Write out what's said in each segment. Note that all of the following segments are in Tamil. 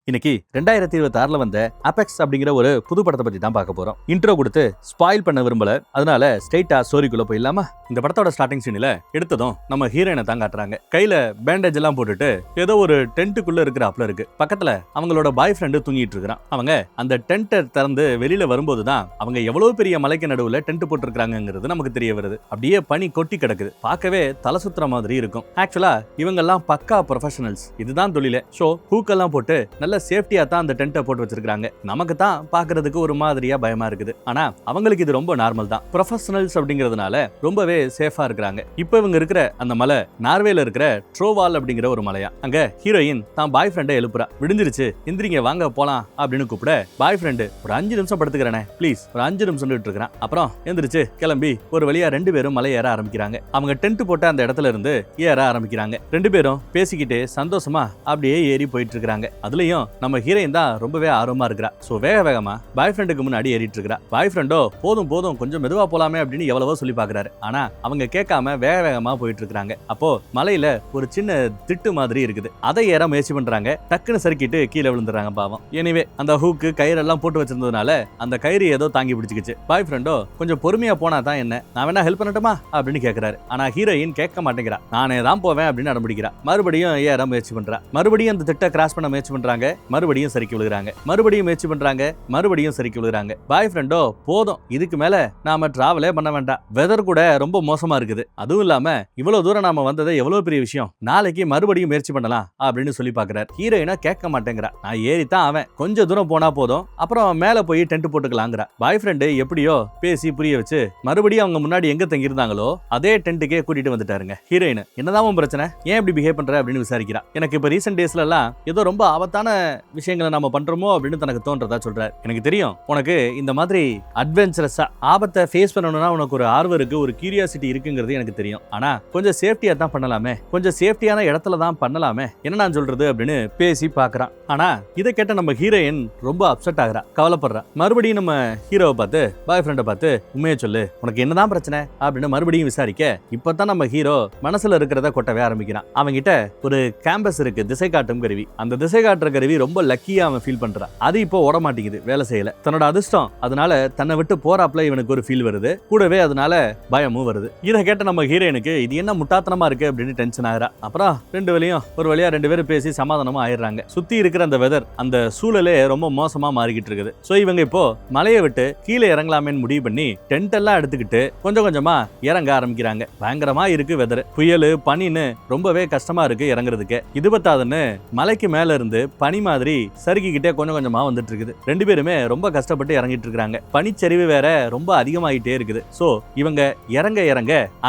இன்னைக்கு 2026 வந்த அபெக்ஸ் அப்படிங்கிற ஒரு புது படத்தை பத்தி தான் பார்க்க போறோம். இன்ட்ரோ கொடுத்து ஸ்பாயில் பண்ண விரும்பல, அதனால ஸ்ட்ரைட்டா ஸ்டோரிக்குள்ள போயிடலாமா? இந்த படத்தோட ஸ்டார்டிங் சீன்ல எடுத்ததும் நம்ம ஹீரோயினை தான் காட்டுறாங்க. கையில பேண்டேஜ் எல்லாம் போட்டுட்டு ஏதோ ஒரு டென்ட்டுக்குள்ள இருக்கிறாப்ல இருக்கு. பக்கத்துல அவங்களோட பாய் ஃப்ரெண்டு தூங்கிட்டு இருக்கிறான். அவங்க அந்த டென்ட்டை திறந்து வெளியில வரும்போது தான் அவங்க எவ்வளவு பெரிய மலைக்கு நடுவுல டென்ட் போட்டுருக்காங்கிறது நமக்கு தெரிய வருது. அப்படியே பனி கொட்டி கிடக்குது. பார்க்கவே தலை சுத்துற மாதிரி இருக்கும். ஆக்சுவலா இவங்க எல்லாம் பக்கா ப்ரொஃபஷனல்ஸ். இதுதான் தொழிலே. ஷோ ஹூக்கெல்லாம் போட்டு நல்ல சேஃப்டியா தான் அந்த டென்ட்டை போட்டு வச்சிருக்காங்க. நமக்கு தான் பாக்குறதுக்கு ஒரு மாதிரியா பயமா இருக்குது. ஆனா அவங்களுக்கு இது ரொம்ப நார்மல் தான். ப்ரொஃபஷனல்ஸ் அப்படிங்கிறதுனால ரொம்பவே சேஃபா இருக்கிறாங்க. இப்போ இவங்க இருக்கிற அந்த மலை நார்வேல இருக்கிற ட்ரோவால் அப்படிங்கிற ஒரு மலையா. அங்க ஹீரோயின் தான் பாய் ஃப்ரெண்டை எழுப்புறா. விடிஞ்சிருச்சு, எந்திரிங்க வாங்க போலாம் அப்படின்னு கூப்பிட பாய் ஃப்ரெண்டு ஒரு 5 நிமிஷம் படுத்துக்கிறேனே ப்ளீஸ், ஒரு 5 நிமிஷம் இருக்கிறான். அப்புறம் எந்திரிச்சு கிளம்பி ஒரு வழியா 2 பேரும் மலை ஏற ஆரம்பிக்கிறாங்க. அவங்க டென்ட் போட்ட அந்த இடத்துல இருந்து ஏற ஆரம்பிக்கிறாங்க. 2 பேரும் பேசிக்கிட்டே சந்தோஷமா அப்படியே ஏறி போயிட்டு இருக்காங்க. அதுலயும் நம்ம ஹீரோயின் தான் ரொம்பவே ஆர்வமா இருக்கிறா. சோ வேகமா பாய் ஃப்ரெண்டுக்கு முன்னாடி ஏறிட்டு இருக்கா. பாய் ஃப்ரெண்டோ போதும் கொஞ்சம் மெதுவா போலாமே அப்படின்னு எவ்வளவோ சொல்லி பாக்குறாரு. ஆனா அவங்க கேட்காம வேகமா போயிட்டு இருக்காங்க. அப்போ மலையில ஒரு சின்ன திட்டு மாதிரி இருக்குது. அதை ஏற முயற்சி பண்றாங்க. டக்குன்னு சறுக்கிட்டு கீழே விழுந்துறாங்க பாவம். எனிவே அந்த ஹூக்கு கயிறெல்லாம் போட்டு வச்சிருந்ததுனால அந்த கயிறு ஏதோ தாங்கி பிடிச்சிக்கிச்சு. பாய் ஃப்ரெண்டோ கொஞ்சம் பொறுமையா போனா தான் என்ன, நான் வேணா ஹெல்ப் பண்ணட்டுமா அப்படின்னு கேட்கிறாரு. ஆனா ஹீரோயின் கேட்க மாட்டேங்கிறா. நானே தான் போவேன் அப்படின்னு அடம்பிடிக்கிறா. மறுபடியும் ஏற முயற்சி பண்றா. மறுபடியும் அந்த திட்ட கிராஸ் பண்ண முயற்சி பண்றாங்க. மறுபடியும் சறுக்கி விழுகிறாங்க. மறுபடியும் முயற்சி பண்றாங்க. மறுபடியும் சறுக்கி விழுகிறாங்க. பாய் ஃப்ரெண்டோ போதும், இதுக்கு மேல நாம டிராவலே பண்ண வேண்டாம். வெதர் கூட ரொம்ப மோசமா இருக்குது. அதுவும் இல்லாம இவ்வளவு தூரம் நாம வந்ததே எவ்வளவு பெரிய விஷயம். நாளைக்கு மறுபடியும் முயற்சி பண்ணலாம் அப்படின்னு சொல்லி பாக்குறாரு. ஹீரோயினா கேட்க மாட்டேங்கிறா. நான் ஏறித்தான் அவன், கொஞ்சம் தூரம் போனா போதும், அப்புறம் மேல போய் டென்ட் போட்டுக்கலாங்கிறா. பாய் ஃப்ரெண்டு எப்படியோ பேசி புரிய வச்சு மறுபடியும் அவங்க முன்னாடி எங்க தங்கி இருந்தாங்களோ அதே டென்ட்டுக்கே கூட்டிட்டு வந்துட்டாருங்க. ஹீரோயின் என்னதான் பிரச்சனை, ஏன் இப்படி பிஹேவ் பண்ற அப்படின்னு விசாரிக்கிறா. எனக்கு இப்ப ரீசெண்ட் டேஸ்ல எல்லாம் ஏதோ ரொம்ப ஆபத்தான விஷயங்களை நாம பண்றோமோ அப்படின்னு தனக்கு தோன்றதா சொல்றாரு. எனக்கு தெரியும் உனக்கு இந்த மாதிரி அட்வென்ச்சரஸா ஆபத்தை ஃபேஸ் பண்ணணும்னா உனக்கு ஒரு ஆர்வம் இருக்கு, ஒரு கியூரியாசிட்டி இருக்குங்கிறது எனக்கு தெரியும். ஆனா கொஞ்சம் சேஃப்டியா தான் பண்ணலாமே, கொஞ்சம் சேஃப்டியான இடத்துல தான் பண்ணலாமே, என்ன நான் சொல்றது அப்படின்னு பேசி பாக்குறான். ஆனா இதை கேட்ட நம்ம ஹீரோயின் ரொம்ப அப்செட் ஆகுறா, கவலைப்படுறா. மறுபடியும் நம்ம ஹீரோவை பார்த்து பாய் ஃப்ரெண்டை பார்த்து உண்மையை சொல்லு, உனக்கு என்னதான் பிரச்சனை அப்படின்னு மறுபடியும் விசாரிக்க இப்பதான் நம்ம ஹீரோ மனசுல இருக்கிறத கொட்டவே ஆரம்பிக்கிறான். அவங்கிட்ட ஒரு கேம்பஸ் இருக்கு, திசை காட்டும் கருவி. அந்த திசை காட்டுற கருவி ரொம்ப லக்கியா அவன் ஃபீல் பண்றான். அது இப்போ ஓட மாட்டேங்குது, வேலை செய்யல. தன்னோட அதிர்ஷ்டம், அதனால தன்னை விட்டு போறாப்ல இவனுக்கு ஒரு ஃபீல் வருது. கூடவே அதனால பயமும் வருது. இதை கேட்ட நம்ம ஹீரோயினுக்கு இது என்ன முட்டாத்தனமா இருக்கு அப்படின்னு டென்ஷன் ஆகுறா. அப்புறம் ஒரு வழியா 2 பேரும் பேசி சமாதானமா ஆயிடுறாங்க. சுத்தி இருக்கிற அந்த வெதர், அந்த சூழலே ரொம்ப மோசமா மாறிக்கிட்டு இருக்குது. சோ இவங்க இப்போ மலையை விட்டு கீழே இறங்கலாமேன்னு முடிவு பண்ணி டென்ட் எல்லாம் எடுத்துக்கிட்டு கொஞ்சம் கொஞ்சமா இறங்க ஆரம்பிக்கிறாங்க. பயங்கரமா இருக்கு வெதர், புயல் பனின்னு ரொம்பவே கஷ்டமா இருக்கு இறங்குறதுக்கு. இது பத்தாதுன்னு மலைக்கு மேல இருந்து பனி மாதிரி சறுக்கிக்கிட்டே கொஞ்சம் கொஞ்சமா வந்துட்டு இருக்குது. 2 பேருமே ரொம்ப கஷ்டப்பட்டு இறங்கிட்டு இருக்காங்க. பனிச்சரிவு வேற ரொம்ப அதிகமாயிட்டே இருக்குது. சோ இவங்க இறங்க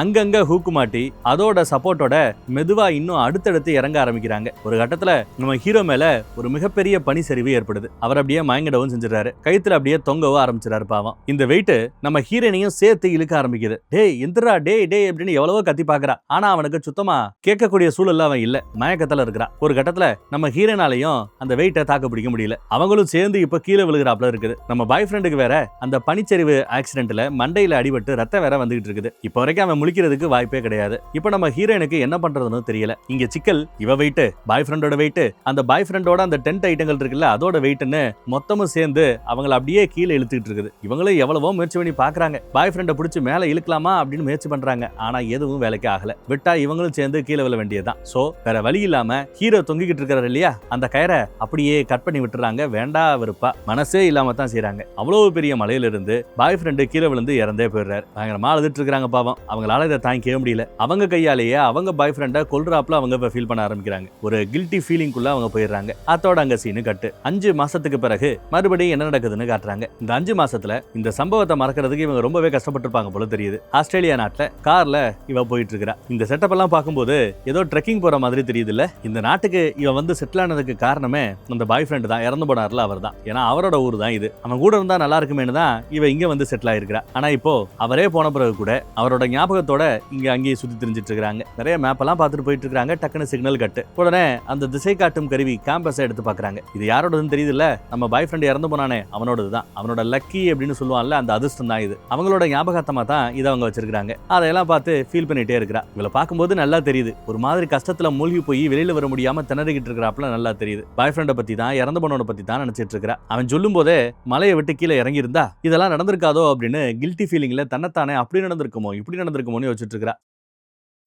அங்கங்க ஹூக்கு மாட்டி அதோட சப்போர்ட்டோட மெதுவா இன்னும் அடுத்தடுத்து இறங்க ஆரம்பிக்கிறாங்க. ஒரு கட்டத்துல நம்ம ஹீரோ மேல ஒரு மிகப்பெரிய பனிச்சரிவு ஏற்படுது. அவர் அப்படியே மயங்கிடவும் செஞ்சிடறாரு. கயித்துல அப்படியே தொங்கவும் ஆரம்பிச்சிடாரு பாவம். இந்த வெயிட் நம்ம ஹீரோனையும் சேர்த்து இழுக்க ஆரம்பிக்குது. டேய் எந்திரா, டேய் அப்படின்னு எவ்வளவோ கத்தி பாக்குறா. ஆனா அவனுக்கு சுத்தமா கேட்கக்கூடிய சூழல்ல அவன் இல்ல, மயக்கத்துல இருக்கிறா. ஒரு கட்டத்துல நம்ம ஹீரோனாலையும் அந்த வெயிட்டை தாக்க பிடிக்க முடியல. அவங்களும் சேர்ந்து இப்ப கீழே விழுகிறாப்ல இருக்குது. நம்ம பாய் ஃப்ரெண்டுக்கு வேற அந்த பனிச்சரிவு ஆக்சிடென்ட்ல மண்டையில அடிபட்டு ரத்தம் வேற வந்துகிட்டு இருக்குது. இப்ப வரைக்கும் அவன் முழிக்கிறதுக்கு வாய்ப்பே கிடையாது. இப்ப நம்ம ஹீரோயினுக்கு என்ன பண்றதுன்னு தெரியல. இங்க சிக்கல் இவ வெயிட், பாய் ஃப்ரெண்டோட வெயிட், அந்த பாய் ஃப்ரெண்டோட அந்த டென்ட் ஐட்டங்கள் இருக்குல்ல அதோட வெயிட்னு மொத்தமும் சேர்ந்து அவங்களை அப்படியே கீழே இழுத்துக்கிட்டு இருக்குது. இவங்களும் எவ்வளவோ முயற்சி பண்ணி பாக்குறாங்க, பாய் ஃப்ரெண்டை பிடிச்சி மேல இழுக்கலாமா அப்படின்னு முயற்சி பண்றாங்க. ஆனா எதுவும் வேலைக்கு ஆகல. விட்டா இவங்களும் சேர்ந்து கீழே விழ வேண்டியதுதான். சோ வேற வழி இல்லாம ஹீரோ தொங்கிக்கிட்டு இருக்கிறாரு இல்லையா, அந்த கயிறை அப்படியே கட் பண்ணி விட்டுறாங்க. வேண்டா வெறுப்பா மனசே இல்லாம தான் செய்யறாங்க. அவ்வளவு பெரிய மலையில இருந்து பாய் ஃப்ரெண்டு கீழே விழுந்து இறந்தே போயிடுறாரு. பயங்கரமா அழுதுட்டு இருக்காங்க பாவம். அவங்களால இதை தாங்கிக்கவே முடியல. அவங்க கையாலேயே அவங்க பாய் ஃப்ரெண்டை கொல்றாப்ல அவங்க ஃபீல் பண்ண ஆரம்பிக்கிறாங்க. ஒரு கில்ட்டி ஃபீலிங்குள்ள அவங்க போயிடுறாங்க. அதோட அங்க சீனு கட்டு. 5 மாசத்துக்கு பிறகு மறுபடியும் என்ன நடக்குதுன்னு காட்டுறாங்க. இந்த 5 மாசத்துல இந்த சம்பவத்தை மறக்கிறதுக்கு இவங்க ரொம்பவே கஷ்டப்பட்டிருப்பாங்க போல தெரியுது. ஆஸ்திரேலியா நாட்டுல கார்ல இவ போயிட்டு இருக்கிறா. இந்த செட்டப் எல்லாம் பார்க்கும்போது ஏதோ ட்ரெக்கிங் போற மாதிரி தெரியுது இல்ல. இந்த நாட்டுக்கு இவன் வந்து செட்டில் ஆனதுக்கு காரணமே அந்த பாய் ஃப்ரெண்ட் தான். இறந்து போனார்ல அவர் தான். ஏன்னா அவரோட ஊர் தான் இது. அவன் கூட இருந்தா நல்லா இருக்குமேனு தான் இவ இங்க வந்து செட்டில் ஆயிருக்கிறா. ஆனா இப்போ அவரே போன பிறகு கூட அவரோட ஞாபகத்தோட இங்க அங்கேயே சுத்தி திரிஞ்சிட்டு இருக்காங்க. நிறைய மேப் எல்லாம் பார்த்துட்டு போயிட்டு இருக்காங்க. டக்குன்னு சிக்னல் கட்டு. உடனே அந்த திசை காட்டும் கருவி கேம்பஸை எடுத்து பாக்குறாங்க. இது யாரோடதுன்னு தெரியுது இல்ல, நம்ம பாய் ஃப்ரெண்ட் இறந்து போனானே அவனோடது தான். அவனோட லக்கி அப்படின்னு சொல்லுவான்ல, அந்த அதிர்ஷ்டம் தான் இது. அவங்களோட ஞாபகத்தமா தான் இதை அவங்க வச்சிருக்காங்க. அதையெல்லாம் பார்த்து ஃபீல் பண்ணிட்டே இருக்கிறா. இவளை பார்க்கும்போது நல்லா தெரியுது, ஒரு மாதிரி கஷ்டத்துல மூழ்கி போய் வெளியில வர முடியாம திணறிக்கிட்டு இருக்கிறாப்ல நல்லா தெரியுது. பாய் பாய் ஃப்ரெண்டை பத்தி தான், இறந்து போனவனை பத்தி தான் நினைச்சிட்டு இருக்கா. அவன் சொல்லும் போதே மலையை விட்டு கீழே இறங்கி இருந்தா இதெல்லாம் நடந்திருக்காதோ அப்படின்னு கில்ட்டி ஃபீலிங்ல தன்னைத்தானே அப்படி நடந்திருக்குமோ இப்படி நடந்திருக்குமோன்னு யோசிச்சுட்டு இருக்கா.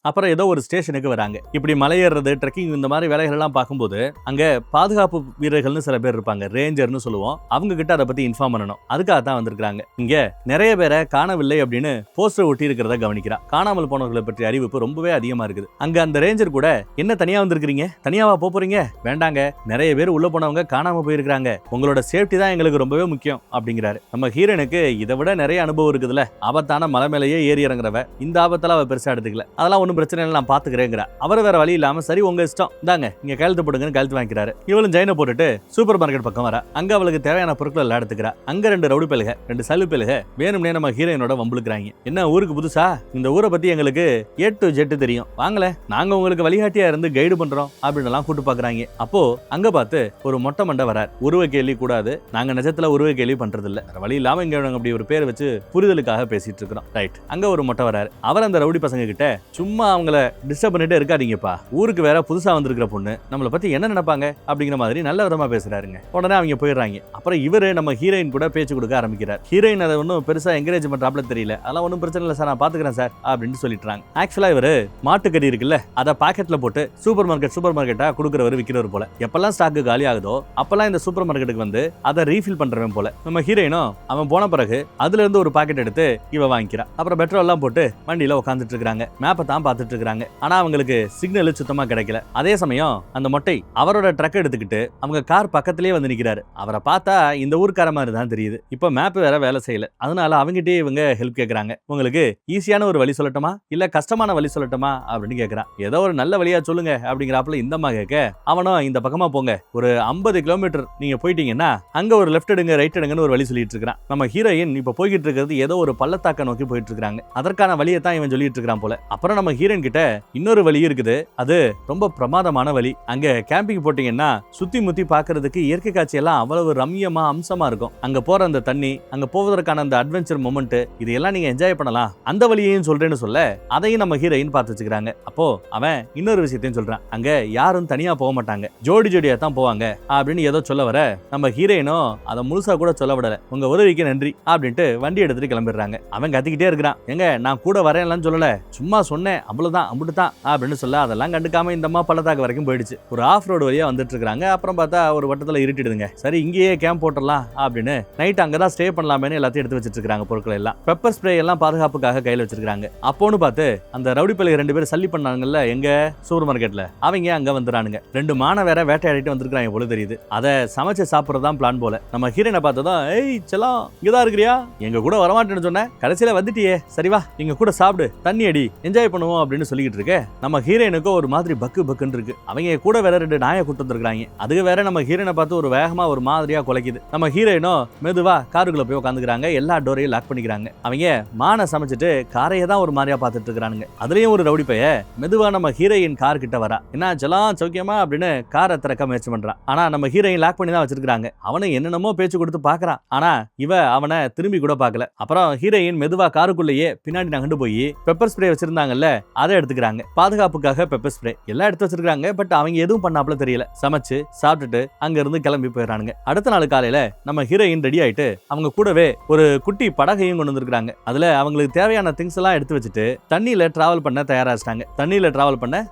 அப்புறம் ஏதோ ஒரு ஸ்டேஷனுக்கு வராங்க. இப்படி மலையேறது, ட்ரெக்கிங் இந்த மாதிரி வேலைகள் எல்லாம் பார்க்கும்போது அங்க பாதுகாப்பு வீரர்கள்னு சில பேர் இருப்பாங்க, ரேஞ்சர்னு சொல்லுவோம். அவங்க கிட்ட அதை பத்தி இன்ஃபார்ம் பண்ணணும். அதுக்காக தான் வந்திருக்காங்க. இங்க நிறைய பேரை காணவில்லை அப்படின்னு போஸ்டர் ஒட்டி இருக்கிறத கவனிக்கிறா. காணாமல் போனவர்களை பற்றி அறிவிப்பு ரொம்பவே அதிகமா இருக்குது. அங்க அந்த ரேஞ்சர் கூட, என்ன தனியா வந்திருக்கீங்க, தனியாவா போறீங்க, வேண்டாங்க, நிறைய பேர் உள்ள போனவங்க காணாம போயிருக்காங்க, உங்களோட சேஃப்டி தான் எங்களுக்கு ரொம்பவே முக்கியம் அப்படிங்கிறாரு. நம்ம ஹீரோனுக்கு இதை விட நிறைய அனுபவம் இருக்குதுல்ல, ஆபத்தான மலை மேலேயே ஏறி இறங்குறவ, இந்த ஆபத்தெல்லாம் அவ பெருசா எடுத்துக்கல, அதெல்லாம் பிரச்சனை இல்லை, நான் பாத்துக்கிறேங்கிற. அவர் வேற வழி இல்லாம சரி உங்க இஷ்டம், இந்தாங்க இங்க கையெழுத்து போடுங்கன்னு கையெழுத்து வாங்கிக்கிறாரு. இவளும் ஜெயினை போட்டுட்டு சூப்பர் மார்க்கெட் பக்கம் வர. அங்க அவளுக்கு தேவையான பொருட்கள் எல்லாம் எடுத்துக்கிறா. அங்க 2 ரவுடி பேலுக, 2 சல்லு பேலுக வேணும்னே நம்ம ஹீரோயினோட வம்புலுக்குறாங்க. என்ன ஊருக்கு புதுசா, இந்த ஊரை பத்தி எங்களுக்கு A to Z தெரியும், வாங்கல நாங்க உங்களுக்கு வழிகாட்டியா இருந்து கைடு பண்றோம் அப்படின்னு எல்லாம் கூட்டு பாக்குறாங்க. அப்போ அங்க பார்த்து ஒரு மொட்டை மண்டை வரார். உருவ கேள்வி கூடாது, நாங்க நிஜத்துல உருவ கேள்வி பண்றது இல்ல, வழி இல்லாம இங்க அப்படி ஒரு பேர் வச்சு புரிதலுக்காக பேசிட்டு இருக்கிறோம். ரைட். அங்க ஒரு மொட்டை வராரு. அவர் அந்த ரவுடி பசங்க கிட்ட, சும்மா அவங்கள டிஸ்டர்ப் பண்ணிட்டே இருக்காதீங்கப்பா, ஊருக்கு வேற புதுசா வந்திருக்கிற பொண்ணு, நம்மளை பத்தி என்ன நினைப்பாங்க அப்படிங்கிற மாதிரி நல்ல விதமா பேசுறாருங்க. உடனே அவங்க போயிடுறாங்க. அப்புறம் இவரு நம்ம ஹீரோயின் கூட பேச்சு கொடுக்க ஆரம்பிக்கிறார். ஹீரோயின் அதை ஒன்றும் பெருசா என்கரேஜ் பண்றாப்ல தெரியல. அதெல்லாம் ஒன்றும் பிரச்சனை இல்லை சார், நான் பாத்துக்கிறேன் சார் அப்படின்னு சொல்லிட்டுறாங்க. ஆக்சுவலா இவரு மாட்டுக்கறி இருக்குல்ல, அதை பாக்கெட்ல போட்டு சூப்பர் மார்க்கெட்டா கொடுக்குறவர், விற்கிறவர் போல. எப்பெல்லாம் ஸ்டாக்கு காலி ஆகுதோ அப்பெல்லாம் இந்த சூப்பர் மார்க்கெட்டுக்கு வந்து அதை ரீஃபில் பண்றவன் போல. நம்ம ஹீரோயினும் அவன் போன பிறகு அதுல இருந்து ஒரு பாக்கெட் எடுத்து இவ வாங்கிக்கிறா. அப்புறம் பெட்ரோல் எல்லாம் போட்டு வண்டியில உட்காந்துட்டு இருக்காங்க. மேப்பை தான் பார்த்துட்டு இருக்காங்க. ஆனா அவங்களுக்கு சிக்னல் சுத்தமா கிடைக்கல. அதே சமயம் அந்த மொட்டை அவரோட ட்ரக் எடுத்துக்கிட்டு அவங்க கார் பக்கத்திலேயே வந்து நிக்கிறாரு. அவரை பார்த்தா இந்த ஊர்க்கார மாதிரி தான் தெரியுது. இப்ப மேப் வேற வேலை செய்யல. அதனால அவங்ககிட்டயே இவங்க ஹெல்ப் கேக்குறாங்க. உங்களுக்கு ஈஸியான ஒரு வழி சொல்லட்டுமா இல்ல கஷ்டமான வழி சொல்லட்டுமா அப்படின்னு கேக்குறான். ஏதோ ஒரு நல்ல வழியா சொல்லுங்க அப்படிங்கிறாப்புல இந்தம்மா கேட்க, அவனும் இந்த பக்கமா போங்க, ஒரு 50 கிலோமீட்டர் நீங்க போயிட்டீங்கன்னா அங்க ஒரு லெஃப்ட் எடுங்க ரைட் எடுங்கன்னு ஒரு வழி சொல்லிட்டு இருக்கான். நம்ம ஹீரோயின் இப்ப போய்கிட்டு இருக்கிறது ஏதோ ஒரு பள்ளத்தாக்க நோக்கி போயிட்டு இருக்காங்க. அதற்கான வழியை தான் இவன் சொல்லிட்டு இருக்கான் போல. அப்புறம் நம்ம ஹீரோயின் கிட்ட இன்னொரு வழி இருக்குது, அது ரொம்ப பிரமாதமான வழி. அங்க கேம்பிங் போட்டீங்கன்னா சுத்தி முத்தி பாக்குறதுக்கு இயற்கை காட்சி எல்லாம் அவ்வளவு ரம்யமா அம்சமா இருக்கும். அங்க போற அந்த தண்ணி, அங்க போவதற்கான அந்த அட்வென்ச்சர் மொமெண்ட், இதெல்லாம் நீங்க என்ஜாய் பண்ணலாம், அந்த வழியையும் சொல்றேன்னு சொல்ல அதையும் நம்ம ஹீரோயின் பார்த்து வச்சுக்கிறாங்க. அப்போ அவன் இன்னொரு விஷயத்தையும் சொல்றான், அங்க யாரும் தனியா போக மாட்டாங்க, ஜோடி ஜோடியா தான் போவாங்க அப்படின்னு ஏதோ சொல்ல வர நம்ம ஹீரோயினும் அதை முழுசா கூட சொல்ல விடல. உங்க உதவிக்கு நன்றி அப்படின்ட்டு வண்டி எடுத்துட்டு கிளம்பிடுறாங்க. அவன் கத்திக்கிட்டே இருக்கிறான், எங்க நான் கூட வரேன்லாம் சொல்லல, சும்மா சொன்னேன் அவ்வளவுதான் அம்புட்டுதான் அப்படின்னு சொல்ல அதெல்லாம் கண்டுக்காம இந்த அம்மா பள்ளத்தாக்கு வரைக்கும் போயிடுச்சு. ஒரு ஆஃப் ரோடு வழியா வந்துட்டு இருக்காங்க. அப்புறம் பார்த்தா ஒரு வட்டத்துல இருட்டிடுதுங்க. சரி இங்கேயே கேம்ப் போட்டுடலாம் அப்படின்னு நைட் அங்கதான் ஸ்டே பண்ணலாமேன்னு எல்லாத்தையும் எடுத்து வச்சிட்டு இருக்காங்க. பொருட்கள் எல்லாம் பெப்பர் ஸ்ப்ரே எல்லாம் பாதுகாப்புக்காக கையில வச்சிருக்காங்க. அப்போன்னு பார்த்து அந்த ரவுடி பள்ளி 2 பேரும் சல்லி பண்ணாங்கல்ல எங்க சூப்பர் மார்க்கெட்ல, அவங்க அங்க வந்துறானுங்க. 2 மான வேற வேட்டையாடிட்டு வந்திருக்காங்க போல தெரியுது. அதை சமைச்சு சாப்பிடறதான் பிளான் போல. நம்ம ஹீரோனை பார்த்ததும், ஏய் செல்லம் இங்கதான் இருக்கிறியா, எங்க கூட வரமாட்டேன்னு சொன்ன, கடைசியில வந்துட்டியே, சரி வா எங்க கூட சாப்பிடு, தண்ணி அடி, என்ஜாய் பண்ணுவோம் அப்படின்னு சொல்லிக்கிட்டு இருக்க. நம்ம ஹீரோனுக்கு ஒரு மாதிரி பக்கு பக்குன்னு இருக்கு. அவங்க கூட வேற 2 நாயை கூட்டு வந்திருக்காங்க. அதுக்கு வேற நம்ம ஹீரோனை பார்த்து ஒரு வேகமா ஒரு மாதிரியா குலைக்குது. நம்ம ஹீரோயினும் மெதுவா காருக்குள்ள போய் உட்காந்துக்கிறாங்க. எல்லா டோரையும் லாக் பண்ணிக்கிறாங்க. அவங்க மான சமைச்சிட்டு காரையை தான் ஒரு மாதிரியா பார்த்துட்டு இருக்கானுங்க. அதுலயும் ஒரு ரவுடி பைய மெதுவா நம்ம ஹீரோயின் கார் கிட்ட வரா. என்ன செல்லாம் சௌக்கியமா அப்படின்னு காரை திறக்க முயற்சி பண்றான். ஆனா நம்ம ஹீரோயின் லாக் பண்ணி தான் வச்சிருக்காங்க. அவனை என்னென்னமோ பேச்சு கொடுத்து பாக்குறான். ஆனா இவ அவனை திரும்பி கூட பார்க்கல. அப்புறம் ஹீரோயின் மெதுவா காருக்குள்ளேயே பின்னாடி நகண்டு போய் பெப்பர் ஸ்ப்ரே வச்சிருந்தாங்கல்ல அதை எடுத்துக்கிறாங்க. பாதுகாப்புக்காக பெப்பர் ஸ்ப்ரே எல்லாம் எடுத்து வச்சிருக்காங்க. பட் அவங்க எதுவும் பண்ணாப்ல தெரியல. சமைச்சு சாப்பிட்டுட்டு அங்க இருந்து கிளம்பி போயிடறானுங்க. அடுத்த நாள் காலையில நம்ம ஹீரோயின் ரெடி ஆயிட்டு அவங்க கூடவே ஒரு குட்டி படகையும் கொண்டு வந்திருக்காங்க. அதுல அவங்களுக்கு தேவையான திங்ஸ் எல்லாம் எடுத்து வச்சுட்டு தண்ணியில டிராவல் பண்ண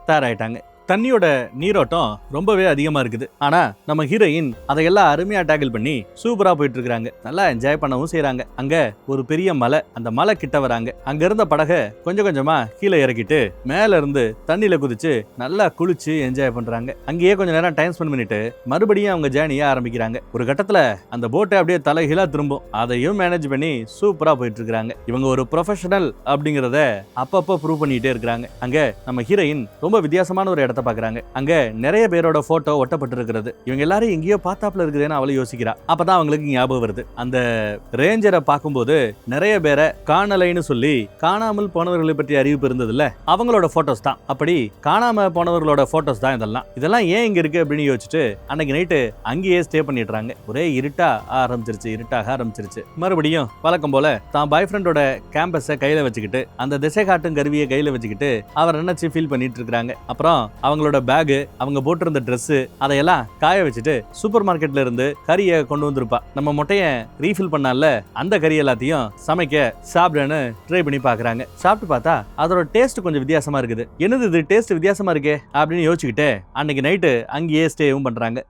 தயாராயிட்டாங்க. தண்ணியோட நீரோட்டம் ரொம்பவே அதிகமா இருக்குது. ஆனா நம்ம ஹீரோயின் அதையெல்லாம் அருமையா டேக்கிள் பண்ணி சூப்பரா போயிட்டு இருக்காங்க. நல்லா என்ஜாய் பண்ணவும் செய்யறாங்க. அங்க ஒரு பெரிய மலை, அந்த மலை கிட்ட வராங்க. அங்க இருந்த படகை கொஞ்சம் கொஞ்சமா கீழே இறக்கிட்டு மேல இருந்து தண்ணியில குதிச்சு நல்லா குளிச்சு என்ஜாய் பண்றாங்க. அங்கேயே கொஞ்ச நேரம் டைம் ஸ்பெண்ட் பண்ணிட்டு மறுபடியும் அவங்க ஜேர்னியை ஆரம்பிக்கிறாங்க. ஒரு கட்டத்துல அந்த போட்டை அப்படியே தலைகீழா திரும்பும். அதையும் மேனேஜ் பண்ணி சூப்பரா போயிட்டு இருக்காங்க. இவங்க ஒரு ப்ரொஃபஷனல் அப்படிங்கறத அப்பப்ப ப்ரூவ் பண்ணிட்டே இருக்காங்க. அங்க நம்ம ஹீரோயின் ரொம்ப வித்தியாசமான ஒரு இடத்த பாக்குறாங்க. அங்க நிறைய பேரோட போட்டோ ஒட்டப்பட்டு இருக்கிறது. இவங்க எல்லாரும் எங்கேயோ பார்த்தாப்ல இருக்குதுன்னு அவளை யோசிக்கிறா. அப்பதான் அவங்களுக்கு ஞாபகம் வருது, அந்த ரேஞ்சரை பார்க்கும்போது நிறைய பேரை காணலைன்னு சொல்லி காணாமல் போனவர்களை பற்றி அறிவிப்பு இருந்தது இல்ல, அவங்களோட போட்டோஸ் தான். அப்படி காணாம போனவர்களோட போட்டோஸ் தான் இதெல்லாம் ஏன் இங்க இருக்கு அப்படின்னு யோசிச்சுட்டு அன்னைக்கு நைட்டு அங்கேயே ஸ்டே பண்ணிடுறாங்க. ஒரே இருட்டாக ஆரம்பிச்சிருச்சு. மறுபடியும் வழக்கம் போல தான் பாய் ஃப்ரெண்டோட கேம்பஸை கையில வச்சுக்கிட்டு அந்த திசை காட்டும் கருவியை கையில வச்சுக்கிட்டு அவர் நினைச்சு ஃபீல் பண்ணிட்டு இருக்காங்க. அப்புறம் அவங்களோட பேகு, அவங்க போட்டிருந்த ட்ரெஸ் அதையெல்லாம் காய வச்சுட்டு சூப்பர் மார்க்கெட்ல இருந்து கறியை கொண்டு வந்திருப்பா. நம்ம மொட்டைய ரீஃபில் பண்ணால அந்த கறி எல்லாத்தையும் சமைக்க சாப்பிடுன்னு ட்ரை பண்ணி பாக்குறாங்க. சாப்பிட்டு பார்த்தா அதோட டேஸ்ட் கொஞ்சம் வித்தியாசமா இருக்குது. என்னது இது டேஸ்ட் வித்தியாசமா இருக்கே அப்படின்னு யோசிச்சுக்கிட்டு அன்னைக்கு நைட்டு அங்கேயே ஸ்டேவும் பண்றாங்க.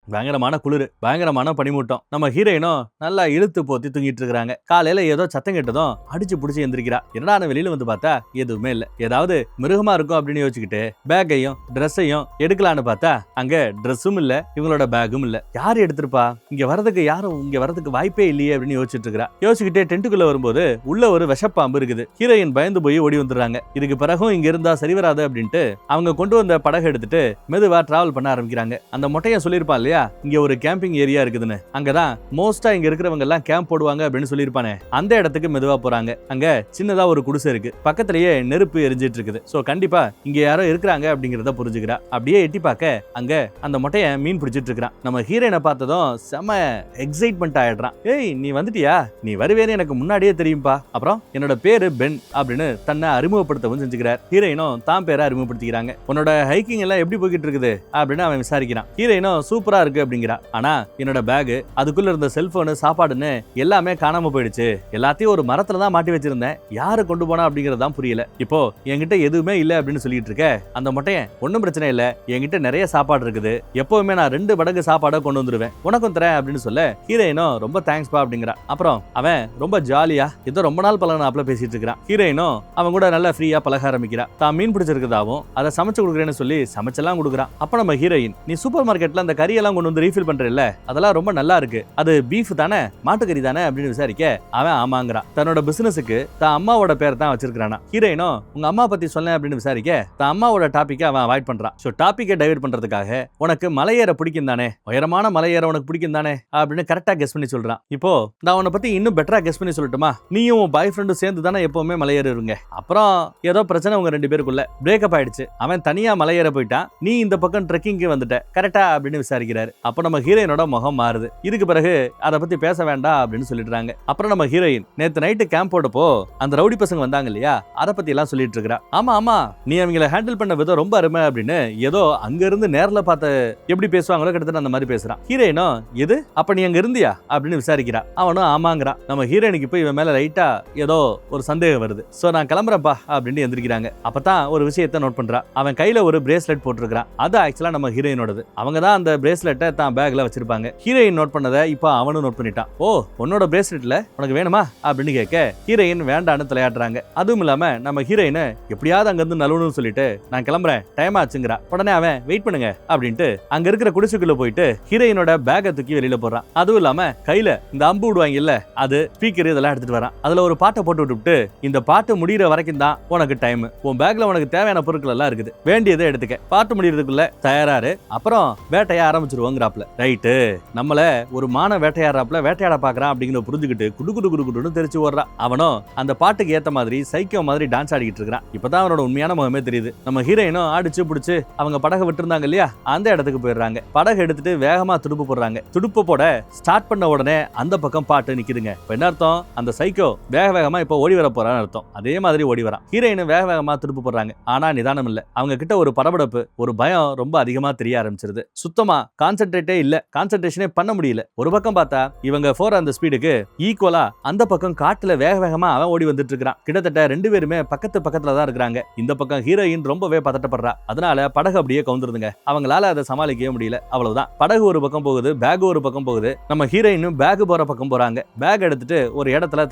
பயங்கரமான குளிர், பயங்கரமான பனிமூட்டம். நம்ம ஹீரோயினும் நல்லா இழுத்து போத்தி தூங்கிட்டு இருக்காங்க. காலையில ஏதோ சத்தம் கேட்டதும் அடிச்சு புடிச்சு எந்திரிக்கிறா. என்னடா வெளியில வந்து பார்த்தா எதுவுமே இல்ல. ஏதாவது மிருகமா இருக்கும் அப்படின்னு யோசிச்சுக்கிட்டு பேக்கையும் ட்ரெஸ்ஸையும் எடுக்கலான்னு பார்த்தா அங்க ட்ரெஸ்ஸும் இல்ல, இவங்களோட பேக்கும் இல்ல. யாரு எடுத்திருப்பா? இங்க வரதுக்கு வாய்ப்பே இல்லையே அப்படின்னு யோசிச்சுட்டு இருக்கா. யோசிச்சுக்கிட்டே டென்ட்டுக்குள்ள வரும்போது உள்ள ஒரு விஷப்பாம்பு இருக்குது. ஹீரோயின் பயந்து போய் ஓடி வந்துடுறாங்க. இதுக்கு பிறகும் இங்க இருந்தா சரி வராது அப்படின்ட்டு அவங்க கொண்டு வந்த படகு எடுத்துட்டு மெதுவா டிராவல் பண்ண ஆரம்பிக்கிறாங்க. அந்த மொட்டையை சொல்லியிருப்பா இல்லையா, இங்க ஒரு கேம்பிங் ஏரியா இருக்குதுன்னு, அங்கதான் மோஸ்டா இங்க இருக்கிறவங்க எல்லாம் கேம்ப் போடுவாங்க அப்படின்னு சொல்லிருப்பானே, அந்த இடத்துக்கு மெதுவா போறாங்க. அங்க சின்னதா ஒரு குடிசை இருக்கு, பக்கத்திலேயே நெருப்பு எரிஞ்சிட்டு இருக்குது. சோ கண்டிப்பா இங்க யாரோ இருக்கிறாங்க அப்படிங்கறத புரிஞ்சுக்கிறா. அப்படியே எட்டி பார்க்க அங்க அந்த மொட்டைய மீன் பிடிச்சிட்டு இருக்கான். நம்ம ஹீரோயினை பார்த்ததும் செம எக்ஸைட்மெண்ட் ஆயிடுறான். ஏய் நீ வந்துட்டியா, நீ வருவேன்னு எனக்கு முன்னாடியே தெரியும்பா. அப்புறம் என்னோட பேரு பென் அப்படின்னு தன்னை அறிமுகப்படுத்தவும் செஞ்சுக்கிறார். ஹீரோயினும் தான் பேரை அறிமுகப்படுத்திக்கிறாங்க. உன்னோட ஹைக்கிங் எல்லாம் எப்படி போய்கிட்டு இருக்குது அப்படின்னு அவன் விசாரிக்கிறான். ஹீரோயினும் சூப்பரா இருக்கு அப்படிங்கிறா. ஆனா என்னோட பேக், அதுக்குள்ள இருந்த செல்போனு, சாப்பாடுன்னு எல்லாமே காணாம போயிடுச்சு. எல்லாத்தையும் ஒரு மரத்துல தான் மாட்டி வச்சிருந்தேன். யாரு கொண்டு போனா அப்படிங்கறது தான் புரியல. இப்போ என்கிட்ட எதுவுமே இல்ல அப்படின்னு சொல்லிட்டு இருக்க. அந்த மொட்டையன் ஒன்னும் பிரச்சனை இல்ல, என்கிட்ட நிறைய சாப்பாடு இருக்குது, எப்பவுமே நான் 2 மடங்கு சாப்பாடை கொண்டு வந்துருவேன், உனக்கும் தரேன் அப்படின்னு சொல்ல ஹீரோயினும் ரொம்ப தேங்க்ஸ் பா அப்படிங்கிறா. அப்புறம் அவன் ரொம்ப ஜாலியா ஏதோ ரொம்ப நாள் பழகினாப்ல பேசிட்டு இருக்கிறான். ஹீரோயினும் அவன் கூட நல்லா ஃப்ரீயா பழக ஆரம்பிக்கிறா. தான் மீன் பிடிச்சிருக்கதாவும் அதை சமைச்சு கொடுக்குறேன்னு சொல்லி சமைச்செல்லாம் கொடுக்குறான். அப்ப நம்ம ஹீரோயின், நீ சூப்பர் மார்க்கெட்ல அந்த கறியெல்லாம் கொண்டு வந்து ரீஃபில் பண்றல, அதெல்லாம் ரொம்ப நல்லா இருக்கு, அது பீஃப் தானே, மாட்டுக்கறி தானே அப்படின்னு விசாரிக்க அவன் ஆமாங்கிறான். தன்னோட பிசினஸுக்கு தான் அம்மாவோட பேர் தான் வச்சிருக்கானா. ஹீரோயினும் உங்க அம்மா பத்தி சொல்ல அப்படின்னு விசாரிக்க தான் அம்மாவோட டாபிக்கை அவன் அவாய்ட் பண்றான். சோ டாபிக்கை டைவர்ட் பண்றதுக்காக உனக்கு மலையேற பிடிக்கும் தானே, உயரமான மலையேற உனக்கு பிடிக்கும் தானே அப்படின்னு கரெக்டா கெஸ் பண்ணி சொல்றான். இப்போ நான் உன்னை பத்தி இன்னும் பெட்டரா கெஸ் பண்ணி சொல்லட்டுமா, நீயும் உன் பாய் ஃப்ரெண்டும் சேர்ந்து தானே எப்பவுமே மலையேறுவீங்க. அப்புறம் ஏதோ பிரச்சனை உங்க 2 பேருக்குள்ள பிரேக்கப் ஆயிடுச்சு, அவன் தனியா மலையேற போயிட்டான், நீ இந்த பக்கம் ட்ரெக்கிங்க்கு வந்துட்ட கரெக்டா அப்படின்னு விசாரிக்கிறாரு. அப்ப நம்ம ஹீரோயினோட முகம் மாறுது. இதுக்கு பிறகு அதை பத்தி பேச வேண்டாம் அப்படின்னு சொல்லிடுறாங்க. அப்புறம் நம்ம ஹீரோயின் நேத்து நைட்டு கேம்ப் போட்டப்போ அந்த ரவுடி பசங்க வந்தாங்க இல்லையா, அதை பத்தி எல்லாம் சொல்லிட்டு இருக்கா. ஆமா ஆமா, நீ அவங்கள ஹேண்டில் பண்ண விதம் ரொம்ப அருமை அப்படின்னு ஏதோ அங்க இருந்து நேர்ல பார்த்த எப்படி பேசுவாங்களோ கிட்டத்தட்ட அந்த மாதிரி பேசுறான். ஹீரோயினும் எது, அப்ப நீ அங்க இருந்தியா அப்படின்னு விசாரிக்கிறா. அவனும் ஆமாங்கிறான். நம்ம ஹீரோயினுக்கு போய் இவன் மேல லைட்டா ஏதோ ஒரு சந்தேகம் வருது. சோ நான் கிளம்புறப்பா அப்படின்னு எந்திரிக்கிறாங்க. அப்பதான் ஒரு விஷயத்தை நோட் பண்றா. அவன் கையில ஒரு பிரேஸ்லெட் போட்டிருக்கான். அது ஆக்சுவலா நம்ம ஹீரோயினோடது. அவங்க தான் அந்த பிரேஸ்லெட்டை தான் பேக்ல வச்சிருப்பாங்க. ஹீரோயின் நோட் பண்ணதை இப்ப அவனும் நோட் பண்ணிட்டான். ஓ உன்னோட பிரேஸ்லெட்ல உனக்கு வேணுமா அப்படின்னு கேட்க ஹீரோயின் வேண்டான்னு தலையாடுறாங்க. அதுவும் இல்லாம நம்ம ஹீரோயின் எப்படியாவது அங்க இருந்து நழுவணும்னு சொல்லிட்டு நான் கிளம்புறேன் டைம் ஆச்சுங்கிறா. உடனே அவன் வெயிட் பண்ணுங்க அப்படின்ட்டு அங்க இருக்கிற குடிசைக்குள்ள போயிட்டு ஹீரோயினோட பேக்கை தூக்கி வெளியில போடுறான். அதுவும் இல்லாம கையில இந்த அம்பு விடுவாங்கல்ல, அது ஸ்பீக்கர் இதெல்லாம் எடுத்துட்டு வரான். அதுல ஒரு பாட்டை போட்டு விட்டுவிட்டு இந்த பாட்டு முடிகிற வரைக்கும் தான் உனக்கு டைம், உன் பேக்ல உனக்கு தேவையான பொருட்கள் எல்லாம் இருக்குது, வேண்டியதை எடுத்துக்க, பாட்டு முடியறதுக்குள்ள தயாராரு, அப்புறம் வேட்டைய ஆரம்பிச்சிருவோங்கிறாப்ல. ரைட்டு, நம்மள ஒரு மான வேட்டையாடுறாப்ல வேட்டையாட பாக்குறான் அப்படிங்கிற புரிஞ்சுக்கிட்டு குடு குடு குடு குடுன்னு தெரிச்சு ஓடுறான். அவனும் அந்த பாட்டுக்கு ஏத்த மாதிரி சைக்கோ மாதிரி டான்ஸ் ஆடிக்கிட்டு இருக்கான். இப்பதான் அவனோட உண்மையான முகமே தெரியுது. நம்ம ஹீரோயினும் ஆடிச்சு பிடிச்சு அவங்க படகு விட்டுருந்தாங்க இல்லையா, அந்த இடத்துக்கு போயிடுறாங்க. படகு எடுத்துட்டு வேகமா துடுப்பு போடுறாங்க. துடுப்பு போட ஸ்டார்ட் பண்ண உடனே அந்த பக்கம் பாட்டு நிக்குதுங்க. என்ன அர்த்தம், அந்த சைக்கோ வேகமா இப்ப ஓடி வர போறான்னு அர்த்தம். அதே மாதிரி ஓடி வரான். ஹீரோயின் வேகமா துடுப்பு போடுறாங்க. ஆனா நிதானம் இல்ல. அவங்க கிட்ட ஒரு படபடப்பு, ஒரு பயம் ரொம்ப அதிகமா தெரிய ஆரம்பிச்சிருது. சுத்தமா கான்சென்ட்ரேட்டே இல்ல, கான்சென்ட்ரேஷனே பண்ண முடியல. ஒரு பக்கம் பார்த்தா இவங்க போற அந்த ஸ்பீடுக்கு ஈக்குவலா அந்த பக்கம் காட்டுல வேகமா அவன் ஓடி வந்துட்டு இருக்கான். கிட்டத்தட்ட 2 பேருமே பக்கத்துல தான் இருக்காங்க. இந்த பக்கம் ஹீரோயின் ரொம்பவே பதட்டப்படுறா. அதனால படகு அப்படியே கவுந்துருதுங்க. அவங்களால அதை சமாளிக்கவே முடியல. அவ்வளவுதான். படகு ஒரு பக்கம் போகுது, பேக் ஒரு பக்கம் போகுது. நம்ம ஹீரோயினும் பேக் போற பக்கம் போறாங்க. பேக் எடுத்துட்டு ஒரு இடத்துல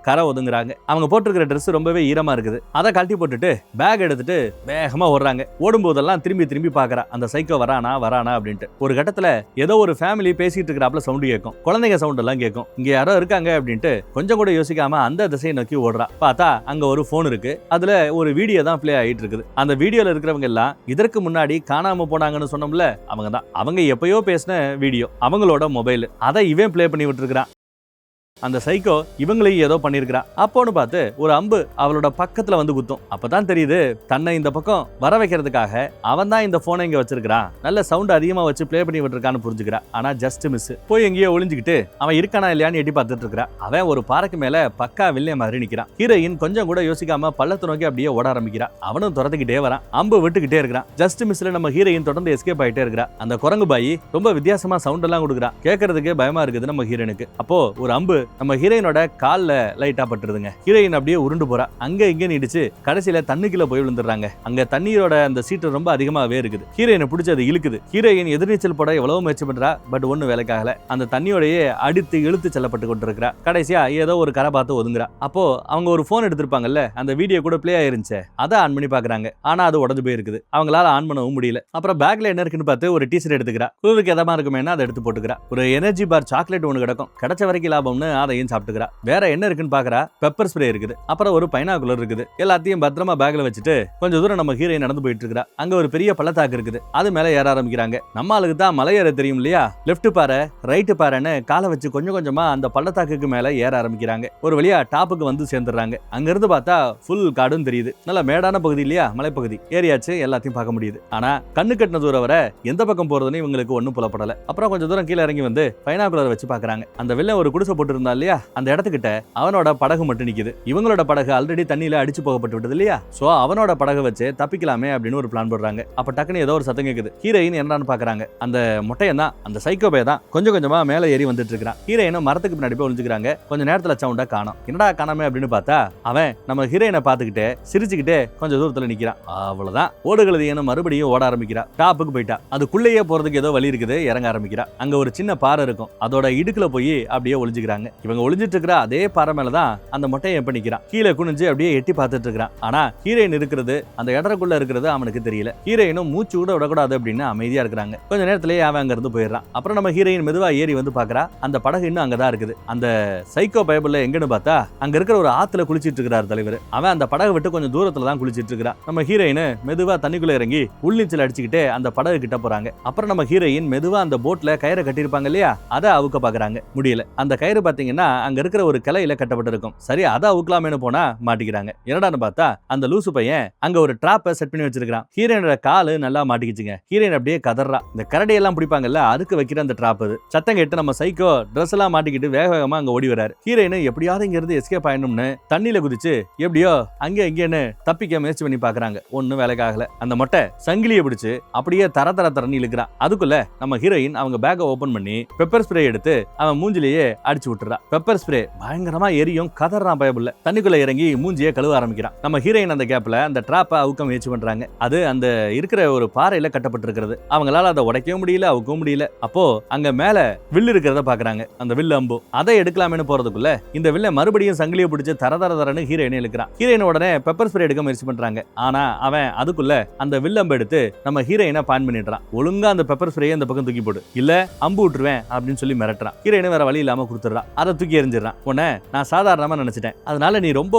கரை ஒதுங்குறாங்க. அவங்க போட்டிருக்கிற ட்ரெஸ் ரொம்பவே ஈரமா இருக்குது. அதை கழட்டி போட்டுட்டு பேக் எடுத்துட்டு வேகமா ஓடுறாங்க. ஓடும் போதெல்லாம் திரும்பி பாக்குறா அந்த சைக்கோ வரானா அப்படின்ட்டு. ஒரு கட்டத்துல ஏதோ ஒரு ஃபேமிலி பேசிட்டு இருக்கிறாப்ல சவுண்ட் கேட்கும், குழந்தைங்க சவுண்ட் எல்லாம் கேட்கும். இங்க யாரோ இருக்காங்க அப்படின்ட்டு கொஞ்சம் கூட யோசிக்காம அந்த திசையை நோக்கி ஓடுறா. பார்த்தா அங்க ஒரு போன் இருக்கு. அதுல ஒரு வீடியோ தான் பிளே ஆயிட்டு இருக்குது. அந்த வீடியோல இருக்கிறவங்க எல்லாம் இதற்கு முன்னாடி காணாம போனாங்கன்னு சொன்னோம்ல, அவங்க தான். அவங்க எப்பயோ பேசின வீடியோ, அவங்களோட மொபைல், அதை இவன் பிளே பண்ணி விட்டுருக்கான். அந்த சைக்கோ இவங்களையும் ஏதோ பண்ணிருக்கா. அப்போன்னு பார்த்து ஒரு அம்பு அவளோட பக்கத்துல வந்து குத்தும். அப்பதான் தெரியுது தன்னை இந்த பக்கம் வர வைக்கிறதுக்காக அவன் தான் இந்த போனை இங்க வச்சிருக்கான், நல்ல சவுண்ட் அதிகமா வச்சு பிளே பண்ணி விட்டுருக்கான்னு புரிஞ்சுக்கிறா. ஆனா ஜஸ்ட் மிஸ். போய் எங்கேயோ ஒளிஞ்சுக்கிட்டு அவன் இருக்கானா இல்லையான்னு எட்டி பார்த்துட்டு இருக்கா. அவன் ஒரு பாறைக்கு மேல பக்கா வில்லிய மாதிரி நிக்கிறான். ஹீரோயின் கொஞ்சம் கூட யோசிக்காம பள்ளத்தை நோக்கி அப்படியே ஓட ஆரம்பிக்கிறா. அவனும் துரத்துக்கிட்டே வரான், அம்பு விட்டுக்கிட்டே இருக்கிறான். ஜஸ்ட் மிஸ்ல நம்ம ஹீரோயின் தொடர்ந்து எஸ்கேப் ஆயிட்டே இருக்கிறா. அந்த குரங்கு பாய் ரொம்ப வித்தியாசமா சவுண்ட் எல்லாம் கொடுக்குறா. கேட்கறதுக்கே பயமா இருக்குது நம்ம ஹீரோயினுக்கு. அப்போ ஒரு அம்பு நம்ம ஹீரோயினோட கால்ல லைட்டா பட்டுருதுங்க. ஹீரோயின் அப்படியே உருண்டு போறா. அங்க இங்க நீடிச்சு கடைசியில தண்ணிக்குள்ள போய் விழுந்துடுறாங்க. அங்க தண்ணீரோட அந்த சீட்டு ரொம்ப அதிகமாவே இருக்குது. ஹீரோயினை பிடிச்சி அது இழுக்குது. ஹீரோயின் எதிர்நீச்சல் போட எவ்வளவு முயற்சி பண்றா, பட் ஒண்ணு வேலைக்காகல. அந்த தண்ணியோடயே அடித்து இழுத்து செல்லப்பட்டு கொண்டிருக்கிறா. கடைசியா ஏதோ ஒரு கரை பார்த்து ஒதுங்குறா. அப்போ அவங்க ஒரு போன் எடுத்திருப்பாங்கல்ல, அந்த வீடியோ கூட பிளே ஆயிருந்துச்சு. அதை ஆன் பண்ணி பாக்குறாங்க. ஆனா அது உடஞ்சு போயிருக்குது. அவங்களால ஆன் பண்ணவும் முடியல. அப்புறம் பேக்ல என்ன இருக்குன்னு பார்த்து ஒரு டீஷர்ட் எடுத்துக்கிறா. குளிருக்கு எதமா இருக்குமே அதை எடுத்து போட்டுக்கிறா. ஒரு எனர்ஜி பார் சாக்லேட் ஒன்று கிடக்கும், கிடைச்ச வரைக்கும் லாபம்னு அதையும் சாப்பிட்டுக்கிறா. வேற என்ன இருக்குன்னு பாக்குறா. பெப்பர் ஸ்ப்ரே இருக்குது, அப்புறம் ஒரு பைனாகுலர் இருக்குது. எல்லாத்தையும் பத்திரமா பேக்ல வச்சுட்டு கொஞ்சம் தூரம் நம்ம ஹீரோயின் நடந்து போயிட்டு இருக்கா. அங்க ஒரு பெரிய பள்ளத்தாக்கு இருக்குது. அது மேல ஏற ஆரம்பிக்கிறாங்க. நம்ம ஆளுக்கு தான் மலை ஏற தெரியும் இல்லையா, லெஃப்ட் பாரு ரைட்டு பாருன்னு காலை வச்சு கொஞ்சம் கொஞ்சமா அந்த பள்ளத்தாக்குக்கு மேல ஏற ஆரம்பிக்கிறாங்க. ஒரு வழியா டாப்புக்கு வந்து சேர்ந்துடுறாங்க. அங்க இருந்து பார்த்தா ஃபுல் காடும் தெரியுது. நல்ல மேடான பகுதி இல்லையா, மலைப்பகுதி. ஏரியாச்சு, எல்லாத்தையும் பார்க்க முடியுது. ஆனா கண்ணு கட்டின தூரம் வர எந்த பக்கம் போறதுன்னு இவங்களுக்கு ஒன்னும் புலப்படல. அப்புறம் கொஞ்சம் தூரம் கீழே இறங்கி வந்து பைனாகுலர் வச்சு பாக்குறாங்க. அந்த வில்லன் ஒரு குடிசை போட்டு இருந்தா இல்லையா, அந்த இடத்துக்கிட்ட அவனோட படகு மட்டும் நிக்குது. இவங்களோட படகு ஆல்ரெடி தண்ணியில அடிச்சு போகப்பட்டு விட்டது இல்லையா, சோ அவனோட படகு வச்சு தப்பிக்கலாமே அப்படின்னு ஒரு பிளான் போடுறாங்க. அப்ப டக்குன்னு ஏதோ ஒரு சத்தம் கேக்குது. ஹீரோயின் என்னன்னு பாக்குறாங்க. அந்த மொட்டையன் தான், அந்த சைக்கோபே தான் கொஞ்சம் கொஞ்சமா மேல ஏறி வந்துட்டு இருக்கான். ஹீரோயினும் மரத்துக்கு பின்னாடி போய் ஒளிஞ்சுக்கிறாங்க. கொஞ்ச நேரத்துல சவுண்டா காணோம். என்னடா காணாமே அப்படின்னு பார்த்தா அவன் நம்ம ஹீரோயினை பார்த்துக்கிட்டே சிரிச்சுக்கிட்டே கொஞ்சம் தூரத்துல நிக்கிறான். அவ்வளவுதான், ஓடுகளதியன்னு மறுபடியும் ஓட ஆரம்பிக்கிறா. டாப்புக்கு போயிட்டா. அதுக்குள்ளேயே போறதுக்கு ஏதோ வழி இருக்குது, இறங்க ஆரம்பிக்கிறா. அங்க ஒரு சின்ன பாறை இருக்கும், அதோட இடுக்குல போய் அப்படியே ஒளிஞ்சுக்கிறாங்க. இவங்க ஒளிஞ்சிட்டு இருக்கிற அதே பாறை மேலதான் அந்த மொட்டையை எப்ப நிக்கிறான். கீழே குனிஞ்சு அப்படியே எட்டி பார்த்துட்டு இருக்கிறான். ஆனா ஹீரோயின் இருக்கிறது அந்த இடத்துக்குள்ள இருக்கிறது அவனுக்கு தெரியல. ஹீரோயினும் மூச்சு கூட விடக்கூடாது அப்படின்னு அமைதியா இருக்கிறாங்க. கொஞ்ச நேரத்திலேயே அவன் அங்க இருந்து போயிடுறான். அப்புறம் நம்ம ஹீரோயின் மெதுவா ஏறி வந்து பாக்குறா. அந்த படகு இன்னும் அங்கதான் இருக்குது. அந்த சைக்கோ பைபிள்ல எங்கன்னு பார்த்தா அங்க இருக்கிற ஒரு ஆத்துல குளிச்சிட்டு இருக்கிறார் தலைவர். அவன் அந்த படகு விட்டு கொஞ்சம் தூரத்துல தான் குளிச்சிட்டு இருக்கிறான். நம்ம ஹீரோயின் மெதுவா தண்ணிக்குள்ள இறங்கி உள்நீச்சல் அடிச்சுக்கிட்டே அந்த படகு கிட்ட போறாங்க. அப்புறம் நம்ம ஹீரோயின் மெதுவா அந்த போட்ல கயிறை கட்டிருப்பாங்க இல்லையா, அதை அவுக்க பாக்குறாங்க. முடியல. அந்த கயிறு பாத்தீங்கன்னா அங்க இருக்கிற ஒரு கிளையில கட்டப்பட்டிருக்கும். சரி, அதை அவுக்கலாமேனு போனா மாட்டிக்கிறாங்க. என்னடான்னு பார்த்தா அந்த லூசு பையன் அங்க ஒரு டிராப்பை செட் பண்ணி வச்சிருக்கான். ஹீரோயினோட காலு நல்லா மாட்டிக்கிச்சுங்க. ஹீரோயின் அப்படியே கதறா. இந்த கரடியெல்லாம் பிடிப்பாங்கல்ல, அதுக்கு வைக்கிற அந்த டிராப் அது. சத்தம் கேட்டு நம்ம சைக்கோ ட்ரெஸ் எல்லாம் மாட்டிக்கிட்டு வேக வேகமா அங்க ஓடி வராரு. ஹீரோயின் எப்படியாவது இங்க இருந்து எஸ்கேப் ஆயிடணும்னு தண்ணியில குதிச்சு எப்படியோ அங்க இங்கன்னு தப்பிக்க முயற்சி பண்ணி பாக்குறாங்க. ஒன்னும் வேலைக்காகல. அந்த மொட்டை சங்கிலியை பிடிச்சு அப்படியே தர தர தரன்னு இழுக்கிறான். அதுக்குள்ள நம்ம ஹீரோயின் அவங்க பேக்கை ஓபன் பண்ணி பெப்பர் ஸ்ப்ரே எடுத்து அவன் மூஞ்சிலேயே அடிச்சு விட்டுறா. பெப்பர் ஸ்ப்ரே பயங்கரமா எரியும். கதறான் பயபுள்ள. தண்ணிக்குள்ள இறங்கி மூஞ்சியை கழுவ ஆரம்பிக்கிறான். நம்ம ஹீரோயின் அந்த கேப்ல அந்த டிராப்பை அவுக்க முயற்சி பண்றாங்க. அது அந்த இருக்கிற ஒரு பாறையில கட்டப்பட்டிருக்கிறது. அவங்களால அதை உடைக்கவும் முடியல, அவுக்கவும் முடியல. அப்போ அங்க மேல வில்லு இருக்கிறத பாக்குறாங்க. அந்த வில்லு அம்பு அதை எடுக்கலாம்னு போறதுக்குள்ள இந்த வில்ல மறுபடியும் சங்கிலியை பிடிச்சு தர தர தரன்னு ஹீரோயினை இழுக்கிறான். ஹீரோயின் உடனே பெப்பர் ஸ்ப்ரே எடுக்க முயற்சி பண்றாங்க. ஆனா அவன் அதுக்குள்ள அந்த வில்லம்பு எடுத்து நம்ம ஹீரோயினை பான் பண்ணிடுறான். ஒழுங்கா அந்த பெப்பர் ஸ்ப்ரேயை அந்த பக்கம் தூக்கி போடு, இல்ல அம்பு விட்டுருவேன் அப்படின்னு சொல்லி மிரட்டுறான். ஹீரோயின் வேற வழி இல்லாம கொடுத்துறான். அதை தூக்கி எறிஞ்சிடறான். உடனே நான் சாதாரணமா நினைச்சிட்டேன், அதனால நீ ரொம்ப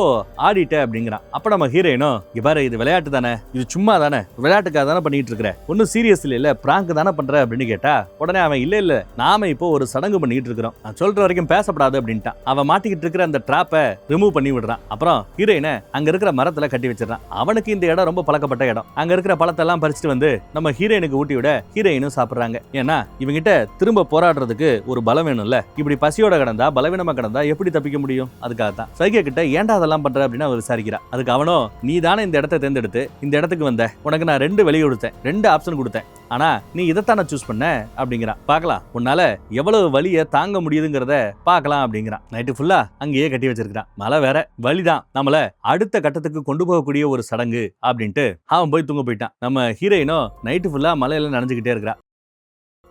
ஆடிட்ட அப்படிங்கிறான். அப்ப நம்ம ஹீரோயினும் பாரு, இது விளையாட்டு தானே, இது சும்மா தானே, விளையாட்டுக்காக தானே பண்ணிட்டு இருக்கிற, ஒன்னும் சீரியஸ் இல்ல, பிராங்க் தானே பண்ற அப்படின்னு கேட்டா உடனே அவன் இல்ல இல்ல நாம இப்போ ஒரு சடங்கு பண்ணிட்டு இருக்கிறோம், நான் சொல்ற வரைக்கும் பேசப்படாது அப்படின்ட்டான். அவன் மாட்டிக்கிட்டு இருக்கிற அந்த டிராப்பை ரிமூவ் பண்ணி விடுறான். அப்புறம் ஹீரோயினை அங்க இருக்கிற மரத்துல கட்டி வச்சிடறான். அவனுக்கு இந்த இடம் ரொம்ப பழக்கப்பட்ட இடம். அங்க இருக்கிற பழத்தெல்லாம் பறிச்சுட்டு வந்து நம்ம ஹீரோயினுக்கு ஊட்டி விட ஹீரோயினும் சாப்பிடுறாங்க. ஏன்னா இவங்கிட்ட திரும்ப போராடுறதுக்கு ஒரு பலம் வேணும்ல. இப்படி பசியோட கிடந்தா பலவீனமா கிடந்தா எப்படி தப்பிக்க முடியும்? அதுக்காக தான் சைக்கோ கிட்ட ஏன்டா அதெல்லாம் பண்ற அப்படின்னு அவர் விசாரிக்கிறா. அதுக்கு அவனோ, நீ தானே இந்த இடத்தை தேர்ந்தெடுத்து இந்த இடத்துக்கு வந்த, உனக்கு நான் 2 வெளியே கொடுத்தேன், 2 ஆப்ஷன் கொடுத்தேன், ஆனா நீ இதைத்தான சூஸ் பண்ண அப்படிங்கிறான். பார்க்கலாம் உன்னால எவ்வளவு வலிய தாங்க முடியுதுங்கிறத பார்க்கலாம் அப்படிங்கிறான். நைட்டு ஃபுல்லா அங்கேயே கட்டி வச்சிருக்கான். மழை வேற, வலிதான் நம்மள அடுத்த கட்டத்துக்கு கொண்டு போகக்கூடிய ஒரு சடங்கு அப்படின்ட்டு அவன் போய் தூங்க போயிட்டான். நம்ம ஹீரோயினோ நைட்டு ஃபுல்லா மலையில நனைஞ்சுக்கிட்டே இருக்கிறா.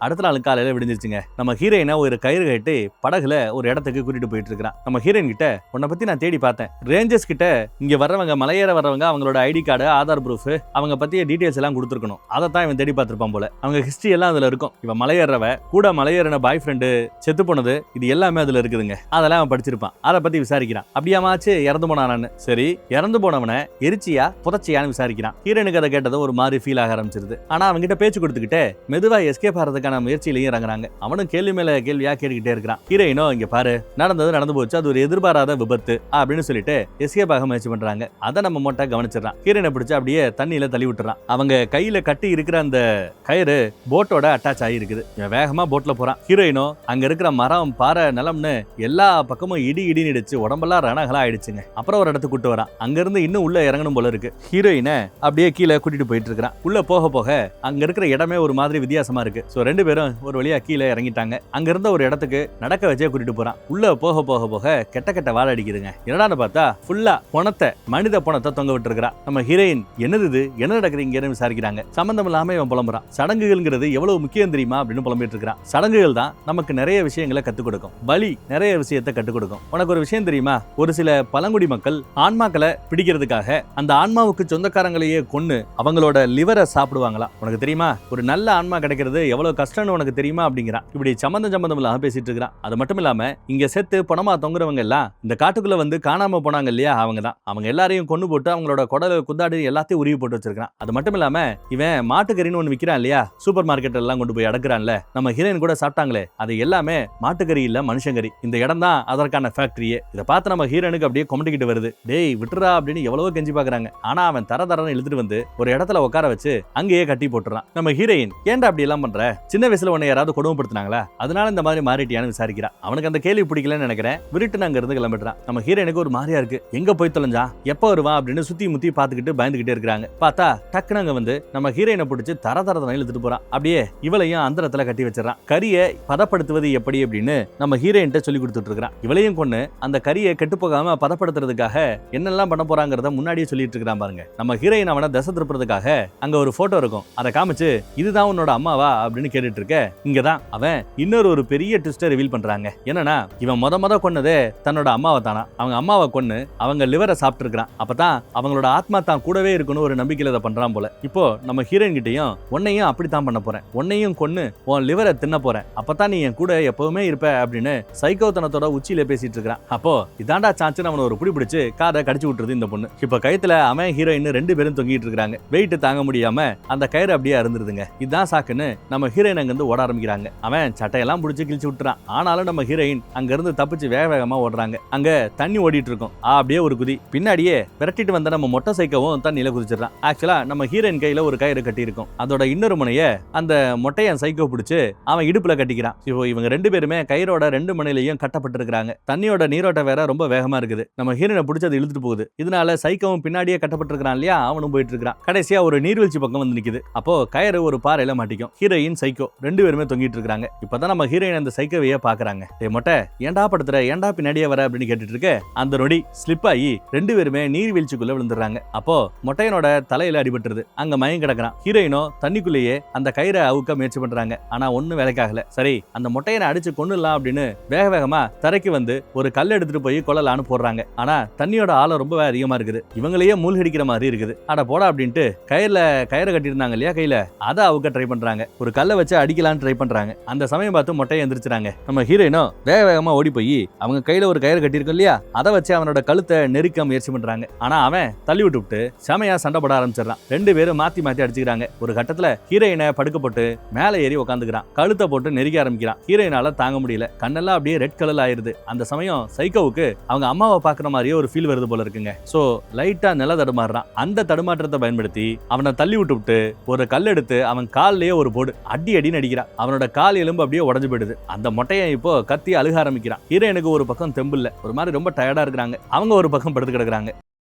அடுத்த நாள் காலையில விடிஞ்சிருச்சுங்க. நம்ம ஹீரோயினை ஒரு கயிறு கட்டி படகுல ஒரு இடத்துக்கு கூட்டிட்டு போயிட்டு இருக்கான். நம்ம ஹீரோயின் கிட்ட, உன்னை பத்தி நான் தேடி பார்த்தேன், ரேஞ்சர்ஸ் கிட்ட இங்க வர்றவங்க மலையேற வர்றவங்க அவங்களோட ஐடி கார்டு, ஆதார் ப்ரூஃப், அவங்க பத்திய டீடைல்ஸ் எல்லாம் கொடுத்துருக்கணும். அதை தான் இவன் தேடி பார்த்திருப்பான் போல. அவங்க ஹிஸ்டரி எல்லாம் அதுல இருக்கும். இவன் மலையேறவ கூட மலையேறின பாய் ஃப்ரெண்டு செத்து போனது, இது எல்லாமே அதுல இருக்குதுங்க. அதெல்லாம் அவன் படிச்சிருப்பான். அதை பத்தி விசாரிக்கிறான். அப்படியாமாச்சு இறந்து போனானு. சரி, இறந்து போனவனை எரிச்சியா புதைச்சியான்னு விசாரிக்கிறான். ஹீரோயினுக்கு அதை கேட்டதும் ஒரு மாதிரி ஃபீல் ஆக ஆரம்பிச்சிருது. ஆனா அவங்க கிட்ட பேச்சு கொடுத்துக்கிட்டே மெதுவா எஸ்கேப் ஆகிறதுக்கு தப்பிக்கிறதுக்கான முயற்சியிலையும் இறங்குறாங்க. அவனும் கேள்வி மேல கேள்வியா கேட்டுக்கிட்டே இருக்கிறான். ஹீரோயினோ இங்க பாரு, நடந்தது நடந்து போச்சு, அது ஒரு எதிர்பாராத விபத்து அப்படின்னு சொல்லிட்டு எஸ்கேப் ஆக முயற்சி பண்றாங்க. அதை நம்ம மொட்டை கவனிச்சிடறான். ஹீரோயினை பிடிச்சு அப்படியே தண்ணியில தள்ளி விட்டுறான். அவங்க கையில கட்டி இருக்கிற அந்த கயிறு போட்டோட அட்டாச் ஆகி இருக்குது. வேகமா போட்ல போறான். ஹீரோயினோ அங்க இருக்கிற மரம் பாறை நிலம்னு எல்லா பக்கமும் இடி இடின்னு இடிச்சு உடம்பெல்லாம் ரணகளா ஆயிடுச்சுங்க. அப்புறம் ஒரு இடத்துக்கு கூட்டு வரான். அங்க இருந்து இன்னும் உள்ள இறங்கணும் போல இருக்கு. ஹீரோயினை அப்படியே கீழே கூட்டிட்டு போயிட்டு இருக்கிறான். உள்ள போக போக அங்க இருக்கிற இடமே ஒரு மாதிரி வித்தியாசமா இருக்கு. சோ ரெண்டு பேரும் ஒரு வழியா கீழே இறங்கிட்டாங்க. அங்க இருந்த ஒரு இடத்துக்கு நடக்க வச்சே கூட்டிட்டு போறான். உள்ள போக போக போக கெட்ட கெட்ட வாழ அடிக்குதுங்க. என்னடான்னு பார்த்தா ஃபுல்லா பணத்தை, மனித பணத்தை தொங்க விட்டு இருக்கிறா. நம்ம ஹீரோயின் என்னது இது, என்ன நடக்குது இங்கன்னு விசாரிக்கிறாங்க. சம்பந்தம் இல்லாம இவன் புலம்புறான். சடங்குகள்ங்கிறது எவ்வளவு முக்கியம் தெரியுமா அப்படின்னு புலம்பிட்டு இருக்கிறான். சடங்குகள் தான் நமக்கு நிறைய விஷயங்களை கத்துக் கொடுக்கும். பலி நிறைய விஷயத்தை கத்துக் கொடுக்கும். உனக்கு ஒரு விஷயம் தெரியுமா, ஒரு சில பழங்குடி மக்கள் ஆன்மாக்களை பிடிக்கிறதுக்காக அந்த ஆன்மாவுக்கு சொந்தக்காரங்களையே கொன்னு அவங்களோட லிவரை சாப்பிடுவாங்களா. உனக்கு தெரியுமா, ஒரு நல்ல ஆன்மா கிடைக்கிறது எவ்வளவு கஷ்டம்னு உனக்கு தெரியுமா அப்படிங்கிறான். இப்படி சம்பந்தம் இல்லாம பேசிட்டு இருக்கிறான். அது மட்டும் இல்லாம இங்க செத்து பணமா தொங்குறவங்க எல்லாம் இந்த காட்டுக்குள்ள வந்து காணாம போனாங்க இல்லையா, அவங்க எல்லாரையும் கொண்டு போட்டு அவங்களோட குடலை குந்தாடி எல்லாத்தையும் உருவி போட்டு வச்சிருக்கான். அது மட்டும் இல்லாம இவன் மாட்டுக்கறின்னு ஒண்ணு விக்கிறான் இல்லையா, சூப்பர் மார்க்கெட் எல்லாம் கொண்டு போய் அடக்குறான்ல, நம்ம ஹீரோயின் கூட சாப்பிட்டாங்களே, அது எல்லாமே மாட்டுக்கறி இல்ல மனுஷங்கறி. இந்த இடம் தான் அதற்கான ஃபேக்டரியே. இதை பார்த்து நம்ம ஹீரோனுக்கு அப்படியே கொமட்டிக்கிட்டு வருது. டேய் விட்டுறா அப்படின்னு எவ்வளவோ கெஞ்சி பாக்குறாங்க. ஆனா அவன் தரன்னு இழுத்துட்டு வந்து ஒரு இடத்துல உட்கார வச்சு அங்கேயே கட்டி போட்டுறான். நம்ம ஹீரோயின் ஏன்டா அப்படி எல்லாம் பண்ற, சின்ன வயசுல உன்னை யாராவது கொடுமைப்படுத்தினாங்களா, அதனால இந்த மாதிரி மாறிட்டியான்னு விசாரிக்கிறான். அவனுக்கு அந்த கேள்வி பிடிக்கலன்னு நினைக்கிறேன். விருட்டு அங்க இருந்து கிளம்பிடுறான். நம்ம ஹீரோனுக்கு ஒரு மாதிரியா இருக்கு. எங்க போய் தொலைஞ்சா, எப்ப வருவான் அப்படின்னு சுத்தி முத்தி பாத்துக்கிட்டு பயந்துகிட்டே இருக்காங்க. பார்த்தா டக்குனு அங்க வந்து நம்ம ஹீரோயினை பிடிச்சு தரதரனை இழுத்துட்டு போறான். அப்படியே இவளையும் அந்தரத்துல கட்டி வச்சிடறான். கரியை பதப்படுத்துவது எப்படி அப்படின்னு நம்ம ஹீரோயின்ட்ட சொல்லி கொடுத்துட்டு இருக்கான். இவளையும் கொண்டு அந்த கரியை கெட்டு போகாம பதப்படுத்துறதுக்காக என்னெல்லாம் பண்ண போறாங்கிறத முன்னாடியே சொல்லிட்டு இருக்கான் பாருங்க. நம்ம ஹீரோயின் அவனை தசை திருப்புறதுக்காக அங்க ஒரு போட்டோ இருக்கும். அதை காமிச்சு இதுதான் உன்னோட அம்மாவா அப்படின்னு கேட்டுட்டு இருக்க. இங்கதான் அவன் இன்னொரு பெரிய ட்விஸ்டை ரிவீல் பண்றாங்க. என்னன்னா இவன் முத கொன்னதே தன்னோட அம்மாவை தானா. அவங்க அம்மாவை கொன்னு அவங்க லிவரை சாப்பிட்டு இருக்கான். அப்பதான் அவங்களோட ஆத்மா தான் கூடவே இருக்கணும் ஒரு நம்பிக்கையில அதை பண்றான் போல. இப்போ நம்ம ஹீரோயின் கிட்டையும் உன்னையும் அப்படித்தான் பண்ண போறேன், உன்னையும் கொன்னு உன் லிவரை தின்ன போறேன், அப்பதான் நீ என் கூட எப்பவுமே இருப்ப அப்படின்னு சைக்கோத்தனத்தோட உச்சியில பேசிட்டு இருக்கான். அப்போ இதாண்டா சான்ஸ்னு அவனை ஒரு புடி பிடிச்சு காதை கடிச்சு விட்டுருது இந்த பொண்ணு. இப்ப கயித்துல அவன் ஹீரோயின் ரெண்டு பேரும் தொங்கிட்டு இருக்காங்க. வெயிட் தாங்க முடியாம அந்த கயிறு அப்படியே அருந்துருதுங்க. இதுதான் சாக்குன்னு நம்ம ஹீரோயின் அங்க இருந்து ஓட ஆரம்பிக்கிறாங்க. அவன் சட்டையெல்லாம் பிடிச்சு கிழிச்சு விட்டுறான். ஆனாலும் நம்ம ஹீரோயின் அங்க இருந்து தப்பிச்சு வேகமா ஓடுறாங்க. அங்க தண்ணி ஓடிட்டு இருக்கும். அப்படியே ஒரு குதி பின்னாடியே விரட்டிட்டு வந்த நம்ம மொட்டை சைக்கவும் தண்ணியில குதிச்சிடறான். ஆக்சுவலா நம்ம ஹீரோயின் கையில ஒரு கயிறு கட்டி இருக்கும். அதோட இன்னொரு முனைய அந்த மொட்டையன் சைக்கோ பிடிச்சு அவன் இடுப்புல கட்டிக்கிறான். இப்போ இவங்க ரெண்டு பேருமே கயிறோட ரெண்டு முனையிலையும் கட்டப்பட்டு இருக்காங்க. தண்ணியோட நீரோட்டம் வேற ரொம்ப வேகமா இருக்குது. நம்ம ஹீரோனை பிடிச்சி அது இழுத்துட்டு போகுது. இதனால சைக்கவும் பின்னாடியே கட்டப்பட்டு இருக்கான் இல்லையா, அவனும் போயிட்டு இருக்கான். கடைசியா ஒரு நீர்வீழ்ச்சி பக்கம் வந்து நிக்குது. அப்போ கயிறு ஒரு பாறையில மாட்டிக்கும். ஹீரோயின் சைக்கோ ரெண்டு பேருமே தொங்கிட்டு இருக்காங்க. இப்பதான் நம்ம ஹீரோயின் அந்த சைக்கோவையே பாக்குறாங்க. டேய் மொட்டை ஏன்டா படுத்துற, ஏன்டா பின்னாடியே வர அப்படின்னு கேட்டுட்டு இருக்க. அந்த நொடி ஸ்லிப் ஆகி ரெண்டு பேருமே நீர்வீழ்ச்சிக்குள்ள விழுந்துடுறாங்க. அப்போ மொட்டையனோட தலையில அடிபட்டுருது. அங்க மயம் கிடக்குறான். ஹீரோயினோ தண்ணிக்குள்ளேயே அந்த கயிறை அவுக்க முயற்சி பண்றாங்க. ஆனா ஒண்ணு வேலைக்காகல. சரி அந்த மொட்டையனை அடிச்சு கொண்டுலாம் அப்படின்னு வேகமா தரைக்கு வந்து ஒரு கல் எடுத்துட்டு போய் கொல்லலான்னு போடுறாங்க. ஆனா தண்ணியோட ஆழம் ரொம்ப அதிகமா இருக்குது. இவங்களையே மூழ்கடிக்கிற மாதிரி இருக்குது. அட போடா அப்படின்ட்டு கயிறை கட்டியிருந்தாங்க இல்லையா கையில, அதை அவுக்க ட்ரை பண்றாங்க. ஒரு கல்லை வச்சு அடிக்கலான்னு ட்ரை பண்றாங்க. அந்த சமயம் பார்த்து மொட்டையை எந்திரிச்சுறாங்க. நம்ம ஹீரோயினோ வேகமா ஓடி போய் அவங்க கையில ஒரு கயிறு கட்டியிருக்கோம் இல்லையா, அதை வச்சு அவனோட கழுத்தை நெருக்க முயற்சி பண்றாங்க. ஆனா அவன் தள்ளி விட்டு செமையா சண்டை போட ஆரம்பிச்சிடறான். ரெண்டு பேரும் மாத்தி அடிச்சுக்கிறாங்க. ஒரு கட்டத்துல ஹீரோயினை படுக்க போட்டு மேல ஏறி உட்காந்துக்கிறான். கழுத்தை போட்டு நெருக்க ஆரம்பிக்கிறான். ஹீரோயினால தாங்க முடியல. கண்ணெல்லாம் அப்படியே ரெட் கலர் ஆயிருது. அந்த சமயம் சைக்கோவுக்கு அவங்க அம்மாவை பாக்குற மாதிரியே ஒரு ஃபீல் வருது போல இருக்குங்க. சோ லைட்டா நில தடுமாறுறான். அந்த தடுமாற்றத்தை பயன்படுத்தி அவனை தள்ளி விட்டு ஒரு கல் எடுத்து அவன் கால்லயே ஒரு போடு அடின்னு அடிக்கிறான். அவனோட கால் எலும்பு அப்படியே உடஞ்சு போயிடுது. அந்த மொட்டையை இப்போ கத்தி அழுக ஆரம்பிக்கிறான். ஹீரோயினுக்கு ஒரு பக்கம் தெம்பு இல்ல, ஒரு மாதிரி ரொம்ப டயர்டா இருக்கிறாங்க. அவங்க ஒரு பக்கம் படுத்து கிடக்குறாங்க.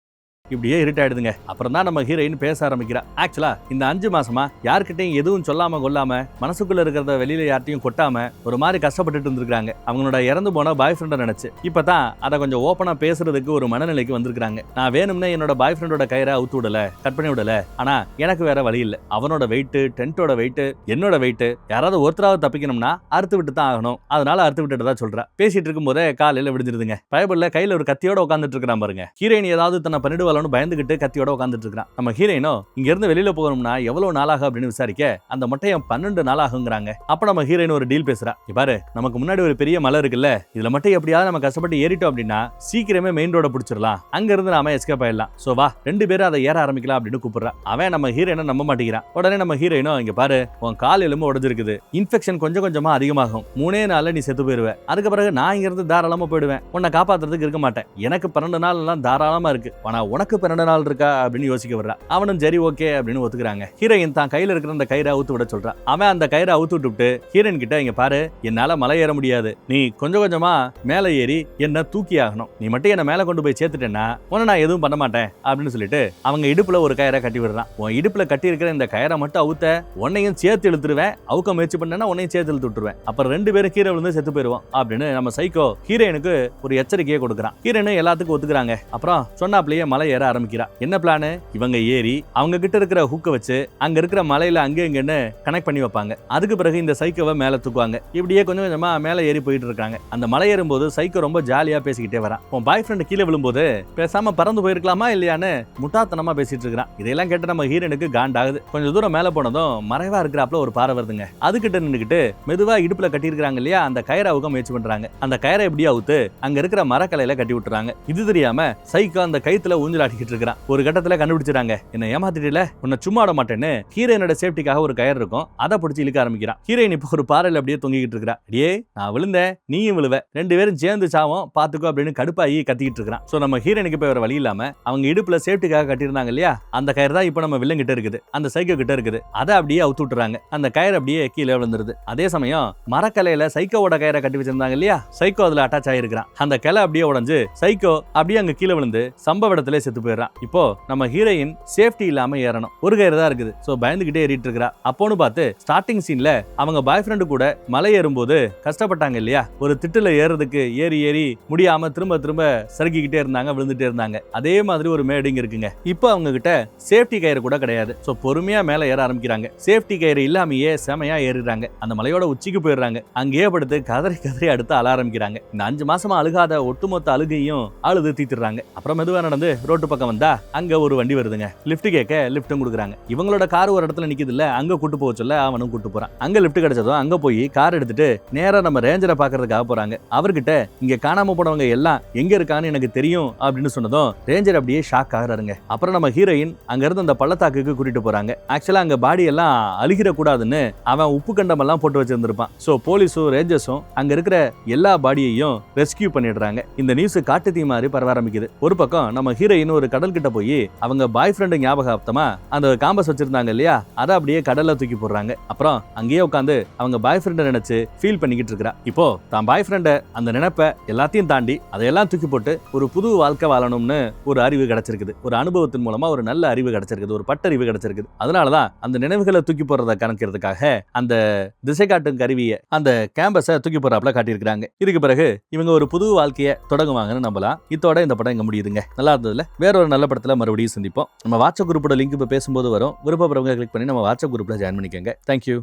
இப்படியே இருட்டாயிடுதுங்க. அப்புறம் தான் நம்ம ஹீரோயின் பேச ஆரம்பிக்கிறா. ஆக்சுவலா இந்த 5 மாசமா யார்கிட்டையும் எதுவும் சொல்லாம கொள்ளாம மனசுக்குள்ள இருக்கிறத வெளியில யார்ட்டையும் கொட்டாம ஒரு மாதிரி கஷ்டப்பட்டுட்டு இருந்திருக்காங்க. அவங்களோட இறந்து போன பாய் ஃப்ரெண்ட நினைச்சு இப்பதான் அதை கொஞ்சம் ஓப்பனா பேசுறதுக்கு ஒரு மனநிலைக்கு வந்திருக்காங்க. நான் வேணும்னே என்னோட பாய் ஃப்ரெண்டோட கயிறை அவுத்து விடல, கட் பண்ணி விடல. ஆனா எனக்கு வேற வழி இல்ல. அவனோட வெயிட், டென்ட்டோட வெயிட், என்னோட வெயிட், யாராவது ஒருத்தராவது தப்பிக்கணும்னா அறுத்து விட்டு தான் ஆகணும். அதனால அறுத்து விட்டுட்டு தான் சொல்றா. பேசிட்டு இருக்கும் போதே காலையில விடுஞ்சிருதுங்க. பைபிள்ல கையில ஒரு கத்தியோட உட்காந்துட்டு இருக்கிறான் பாருங்க. ஹீரோயின் ஏதாவது தன்னை பண்ணிடுவாள் போலன்னு பயந்துகிட்டு கத்தியோட உட்காந்துட்டு இருக்கான். நம்ம ஹீரோயினோ இங்க இருந்து வெளியில போகணும்னா எவ்வளவு நாளாகும் அப்படின்னு விசாரிக்க அந்த மொட்டையம் 12 நாள் ஆகுங்கிறாங்க. அப்ப நம்ம ஹீரோயின் ஒரு டீல் பேசுறா. பாரு, நமக்கு முன்னாடி ஒரு பெரிய மலை இருக்குல்ல, இதுல மட்டும் எப்படியாவது நம்ம கஷ்டப்பட்டு ஏறிட்டோம் அப்படின்னா சீக்கிரமே மெயின் ரோட பிடிச்சிடலாம், அங்க இருந்து நாம எஸ்கேப் ஆயிடலாம். சோ வா 2 பேரும் அதை ஏற ஆரம்பிக்கலாம் அப்படின்னு கூப்பிடுறா. அவன் நம்ம ஹீரோயினை நம்ப மாட்டேங்கிறான். உடனே நம்ம ஹீரோயினோ, இங்க பாரு, உன் கால் எலும்பு உடைஞ்சிருக்குது, இன்ஃபெக்ஷன் கொஞ்சம் கொஞ்சமா அதிகமாகும், 3 நாள்ல நீ செத்து போயிருவ, அதுக்கு பிறகு நான் இங்க இருந்து தாராளமா போயிடுவேன், உன்னை காப்பாத்துறதுக்கு இருக்க மாட்டேன், எனக்கு 12 நாள் எல்லாம் தாராளமா இருக்கு, ஆனா உனக்கு 12 நாள் இருக்கா அப்படின்னு யோசிக்க வர்றா. அவனும் சரி ஓகே அப்படின்னு ஒத்துக்கிறாங்க. ஹீரோயின் தான் கையில இருக்கிற அந்த கயிறை அவுத்து விட சொல்றான். அவன் அந்த கயிறை அவுத்து விட்டு ஹீரோயின் கிட்ட, இங்க பாரு, என்னால மலை ஏற முடியாது, நீ கொஞ்சம் கொஞ்சமா மேல ஏறி என்ன தூக்கி ஆகணும், நீ மட்டும் என்ன மேல கொண்டு போய் சேர்த்துட்டேன்னா உன்னை நான் எதுவும் பண்ண மாட்டேன் அப்படின்னு சொல்லிட்டு அவங்க இடுப்புல ஒரு கயிறை கட்டி விடுறான். உன் இடுப்புல கட்டி இருக்கிற இந்த கயிறை மட்டும் அவுத்த உன்னையும் சேர்த்து இழுத்துருவேன், அவுக்க முயற்சி பண்ணா உன்னையும் சேர்த்து இழுத்து விட்டுருவேன், அப்புறம் 2 பேரும் கீழே விழுந்து செத்து போயிருவோம் அப்படின்னு நம்ம சைக்கோ ஹீரோயினுக்கு ஒரு எச்சரிக்கையை கொடுக்குறான். ஹீரோயின் எல்லாத்துக்கும் ஒத்துக்கிறாங்க. அப்புறம் சொன்னாப்லயே மலை ஏற ஆரம்பிக்கிறா. என்ன பிளானு, இவங்க ஏறி அவங்க கிட்ட இருக்கிற ஹூக்க வச்சு அங்க இருக்கிற மலையில அங்க இங்கன்னு கனெக்ட் பண்ணி வைப்பாங்க. அதுக்கு பிறகு இந்த சைக்கோவை மேல தூக்குவாங்க. இப்படியே கொஞ்சம் கொஞ்சமா மேல ஏறி போயிட்டு இருக்காங்க. அந்த மலை ஏறும்போது சைக்கோ ரொம்ப ஜாலியா பேசிக்கிட்டே வரான். உன் பாய் ஃப்ரெண்ட் கீழே விழும்போது பேசாம பறந்து போயிருக்கலாமா இல்லையான்னு முட்டாத்தனமா பேசிட்டு இருக்கான். இதெல்லாம் கேட்டு நம்ம ஹீரோனுக்கு காண்டாகுது. கொஞ்சம் தூரம் மேல போனதும் மறைவா இருக்கிறாப்ல ஒரு பாறை வருதுங்க. அதுகிட்ட நின்னுக்கிட்டு மெதுவா இடுப்புல கட்டி இருக்காங்க இல்லையா, அந்த கயிறை அவுக்க முயற்சி பண்றாங்க. அந்த கயிறை எப்படியா அவுத்து அங்க இருக்கிற மரக்கலையில கட்டி விட்டுறாங்க. இது தெரியாம சைக்கோ அந்த கயித்துல ஊஞ்சலாட்டிக்கிட்டு இருக்கான். ஒரு கட்டத்துல கண்டுபிடிச்சிட்டாங்க, என்ன ஏமாத்திட்டீல, உன்னை சும்மா விட மாட்டேன்னு ஹீரோயினோட சேஃப்டிக்காக ஒரு கயிறு இருக்கும், அதை பிடிச்சி இழுக்க ஆரம்பிக்கிறான். ஹீரோயின் இப்போ ஒரு பாறையில அப்படியே தொங்கிக்கிட்டு இருக்கா. அடியே நான் விழுந்தேன், நீயும் விழுவ, 2 பேரும் சேர்ந்து சாவோம் பாத்துக்கோ அப்படின்னு கடுப்பாயி கத்திக்கிட்டு இருக்கான். சோ நம்ம ஹீரோயினுக்கு போய் வேற வழி இல்லாம அவங்க இடுப்புல சேஃப்டிக்காக கட்டியிருந்தாங்க இல்லையா, அந்த கயிறு தான் இப்போ நம்ம வில்லன் கிட்ட இருக்குது, அந்த சைக்கோ கிட்ட இருக்குது. அதை அப்படியே அவுத்து விட்டுறாங்க. அந்த கயிறு அப்படியே கீழே விழுந்துருது. அதே சமயம் மரக்கலையில சைக்கோவோட கயிறை கட்டி வச்சிருந்தாங்க இல்லையா, சைக்கோ அதுல அட்டாச் ஆயிருக்கான். அந்த கிளை அப்படியே உடைஞ்சு சைக்கோ அப்படியே அங்க கீழே விழுந்து சம்பவ இடத்துல செத்து போயிடுறான். இப்போ நம்ம ஹீரோயின் சேஃப்டி இல்லாம ஏறணும், ஒரு கயிறு தான் இருக்குது. சோ பயந்துகிட்டே ஏறிட்டு இருக்கா. அப்போன்னு பார்த்து ஸ்டார்டிங் சீன்ல அவங்க பாய் ஃப்ரெண்டு கூட மலை ஏறும்போது கஷ்டப்பட்டாங்க இல்லையா, ஒரு திட்டுல ஏறதுக்கு ஏறி ஏறி முடியாம திரும்ப திரும்ப சறுக்கிக்கிட்டே இருந்தாங்க, விழுந்துட்டே இருந்தாங்க. அதே மாதிரி ஒரு மேடிங் இருக்குங்க. இப்போ அவங்க கிட்ட சேஃப்டி கயிறு கூட கிடையாது. சோ பொறுமையா மேல ஏற ஆரம்பிக்கிறாங்க. சேஃப்டி கயிறு இல்லாமயே செமையா ஏறிடுறாங்க. அந்த மலையோட உச்சிக்கு போயிடுறாங்க. அங்கேயே படுத்து கதறி கதறி அடுத்து அழ ஆரம்பிக்கிறாங்க. இந்த 5 மாசமா அழுகாத ஒட்டுமொத்த அழுகையும் அழுது தீத்துறாங்க. அப்புறம் மெதுவா நடந்து ரோட்டு பக்கம் வந்தா அங்க ஒரு வண்டி வருதுங்க. லிஃப்ட் கேட்க லிஃப்ட்டும் கொடுக்குறாங்க. இவங்களோட கார் ஒரு இடத்துல நிக்குது இல்ல, அங்க கூட்டு போக சொல்ல அவனும் கூட்டு போறான். அங்க லிஃப்ட் கிடைச்சதும் அங்க போய் கார் எடுத்துட்டு நேரா நம்ம ரேஞ்சரை பாக்குறதுக்காக போறாங்க. அவர்கிட்ட இங்க காணாம போனவங்க எல்லாம் எங்க இருக்கான்னு எனக்கு தெரியும் அப்படின்னு சொன்னதும் ரேஞ்சர் அப்படியே ஷாக் ஆகுறாருங்க. அப்புறம் நம்ம ஹீரோயின் அங்க இருந்து அந்த பள்ளத்தாக்குக்கு கூட்டிட்டு போறாங்க. ஆக்சுவலா அங்க பாடி எல்லாம் அழுகிற கூடாதுன்னு அவன் உப்பு கண்டம் எல்லாம் போட்டு வச்சிருந்திருப்பான். சோ போலீஸும் ரேஞ்சர்ஸும் அங்க இருக்கிற எல்லா பாடியையும் ரெஸ்கியூ பண்ணிடுறாங்க. இந்த நியூஸ் காட்டு தீ மாதிரி பரவ ஆரம்பிக்குது. ஒரு பக்கம் நம்ம ஹீரோயின் ஒரு கடல் கிட்ட போய் அவங்க பாய் ஃப்ரெண்டு ஞாபகார்த்தமா அந்த காம்பஸ் வச்சிருந்தாங்க இல்லையா, அதை அப்படியே கடல்ல தூக்கி போடுறாங்க. அப்புறம் அங்கேயே உட்காந்து அவங்க பாய் ஃப்ரெண்டை நினைச்சு ஃபீல் பண்ணிக்கிட்டு இருக்கா. இப்போ தான் பாய் ஃப்ரெண்ட அந்த நினைப்ப எல்லாத்தையும் தாண்டி அதையெல்லாம் தூக்கி போட்டு ஒரு புது வாழ்க்கை வாழணும்னு ஒரு அறிவு கிடைச்சிருக்குது. ஒரு அனுபவத்தின் மூலமா ஒரு நல்ல அறிவு கிடைச்சிருக்குது, ஒரு பட்டறிவு கிடைச்சிருக்குது. அதனாலதான் அந்த நினைவுகளை தூக்கி போடுறத கணக்கிறதுக்காக அந்த திசை காட்டும் கருவியை அந்த கேம்பஸை தூக்கி போறாப்ல காட்டியிருக்காங்க. இதுக்கு பிறகு இவங்க ஒரு புது வாழ்க்கையை தொடங்குவாங்கன்னு நம்பலாம். இதோட இந்த படம் இங்க முடியுதுங்க. நல்லா இருந்ததுல வேற ஒரு நல்ல படத்துல மறுபடியும் சந்திப்போம். நம்ம வாட்ஸ்அப் குரூப்போட லிங்க் இப்ப பேசும்போது வரும். விருப்பப்படுறவங்க கிளிக் பண்ணி நம்ம வாட்ஸ்அப் குரூப்ல ஜாயின் பண்ணிக்கோங்க. தேங்க்யூ.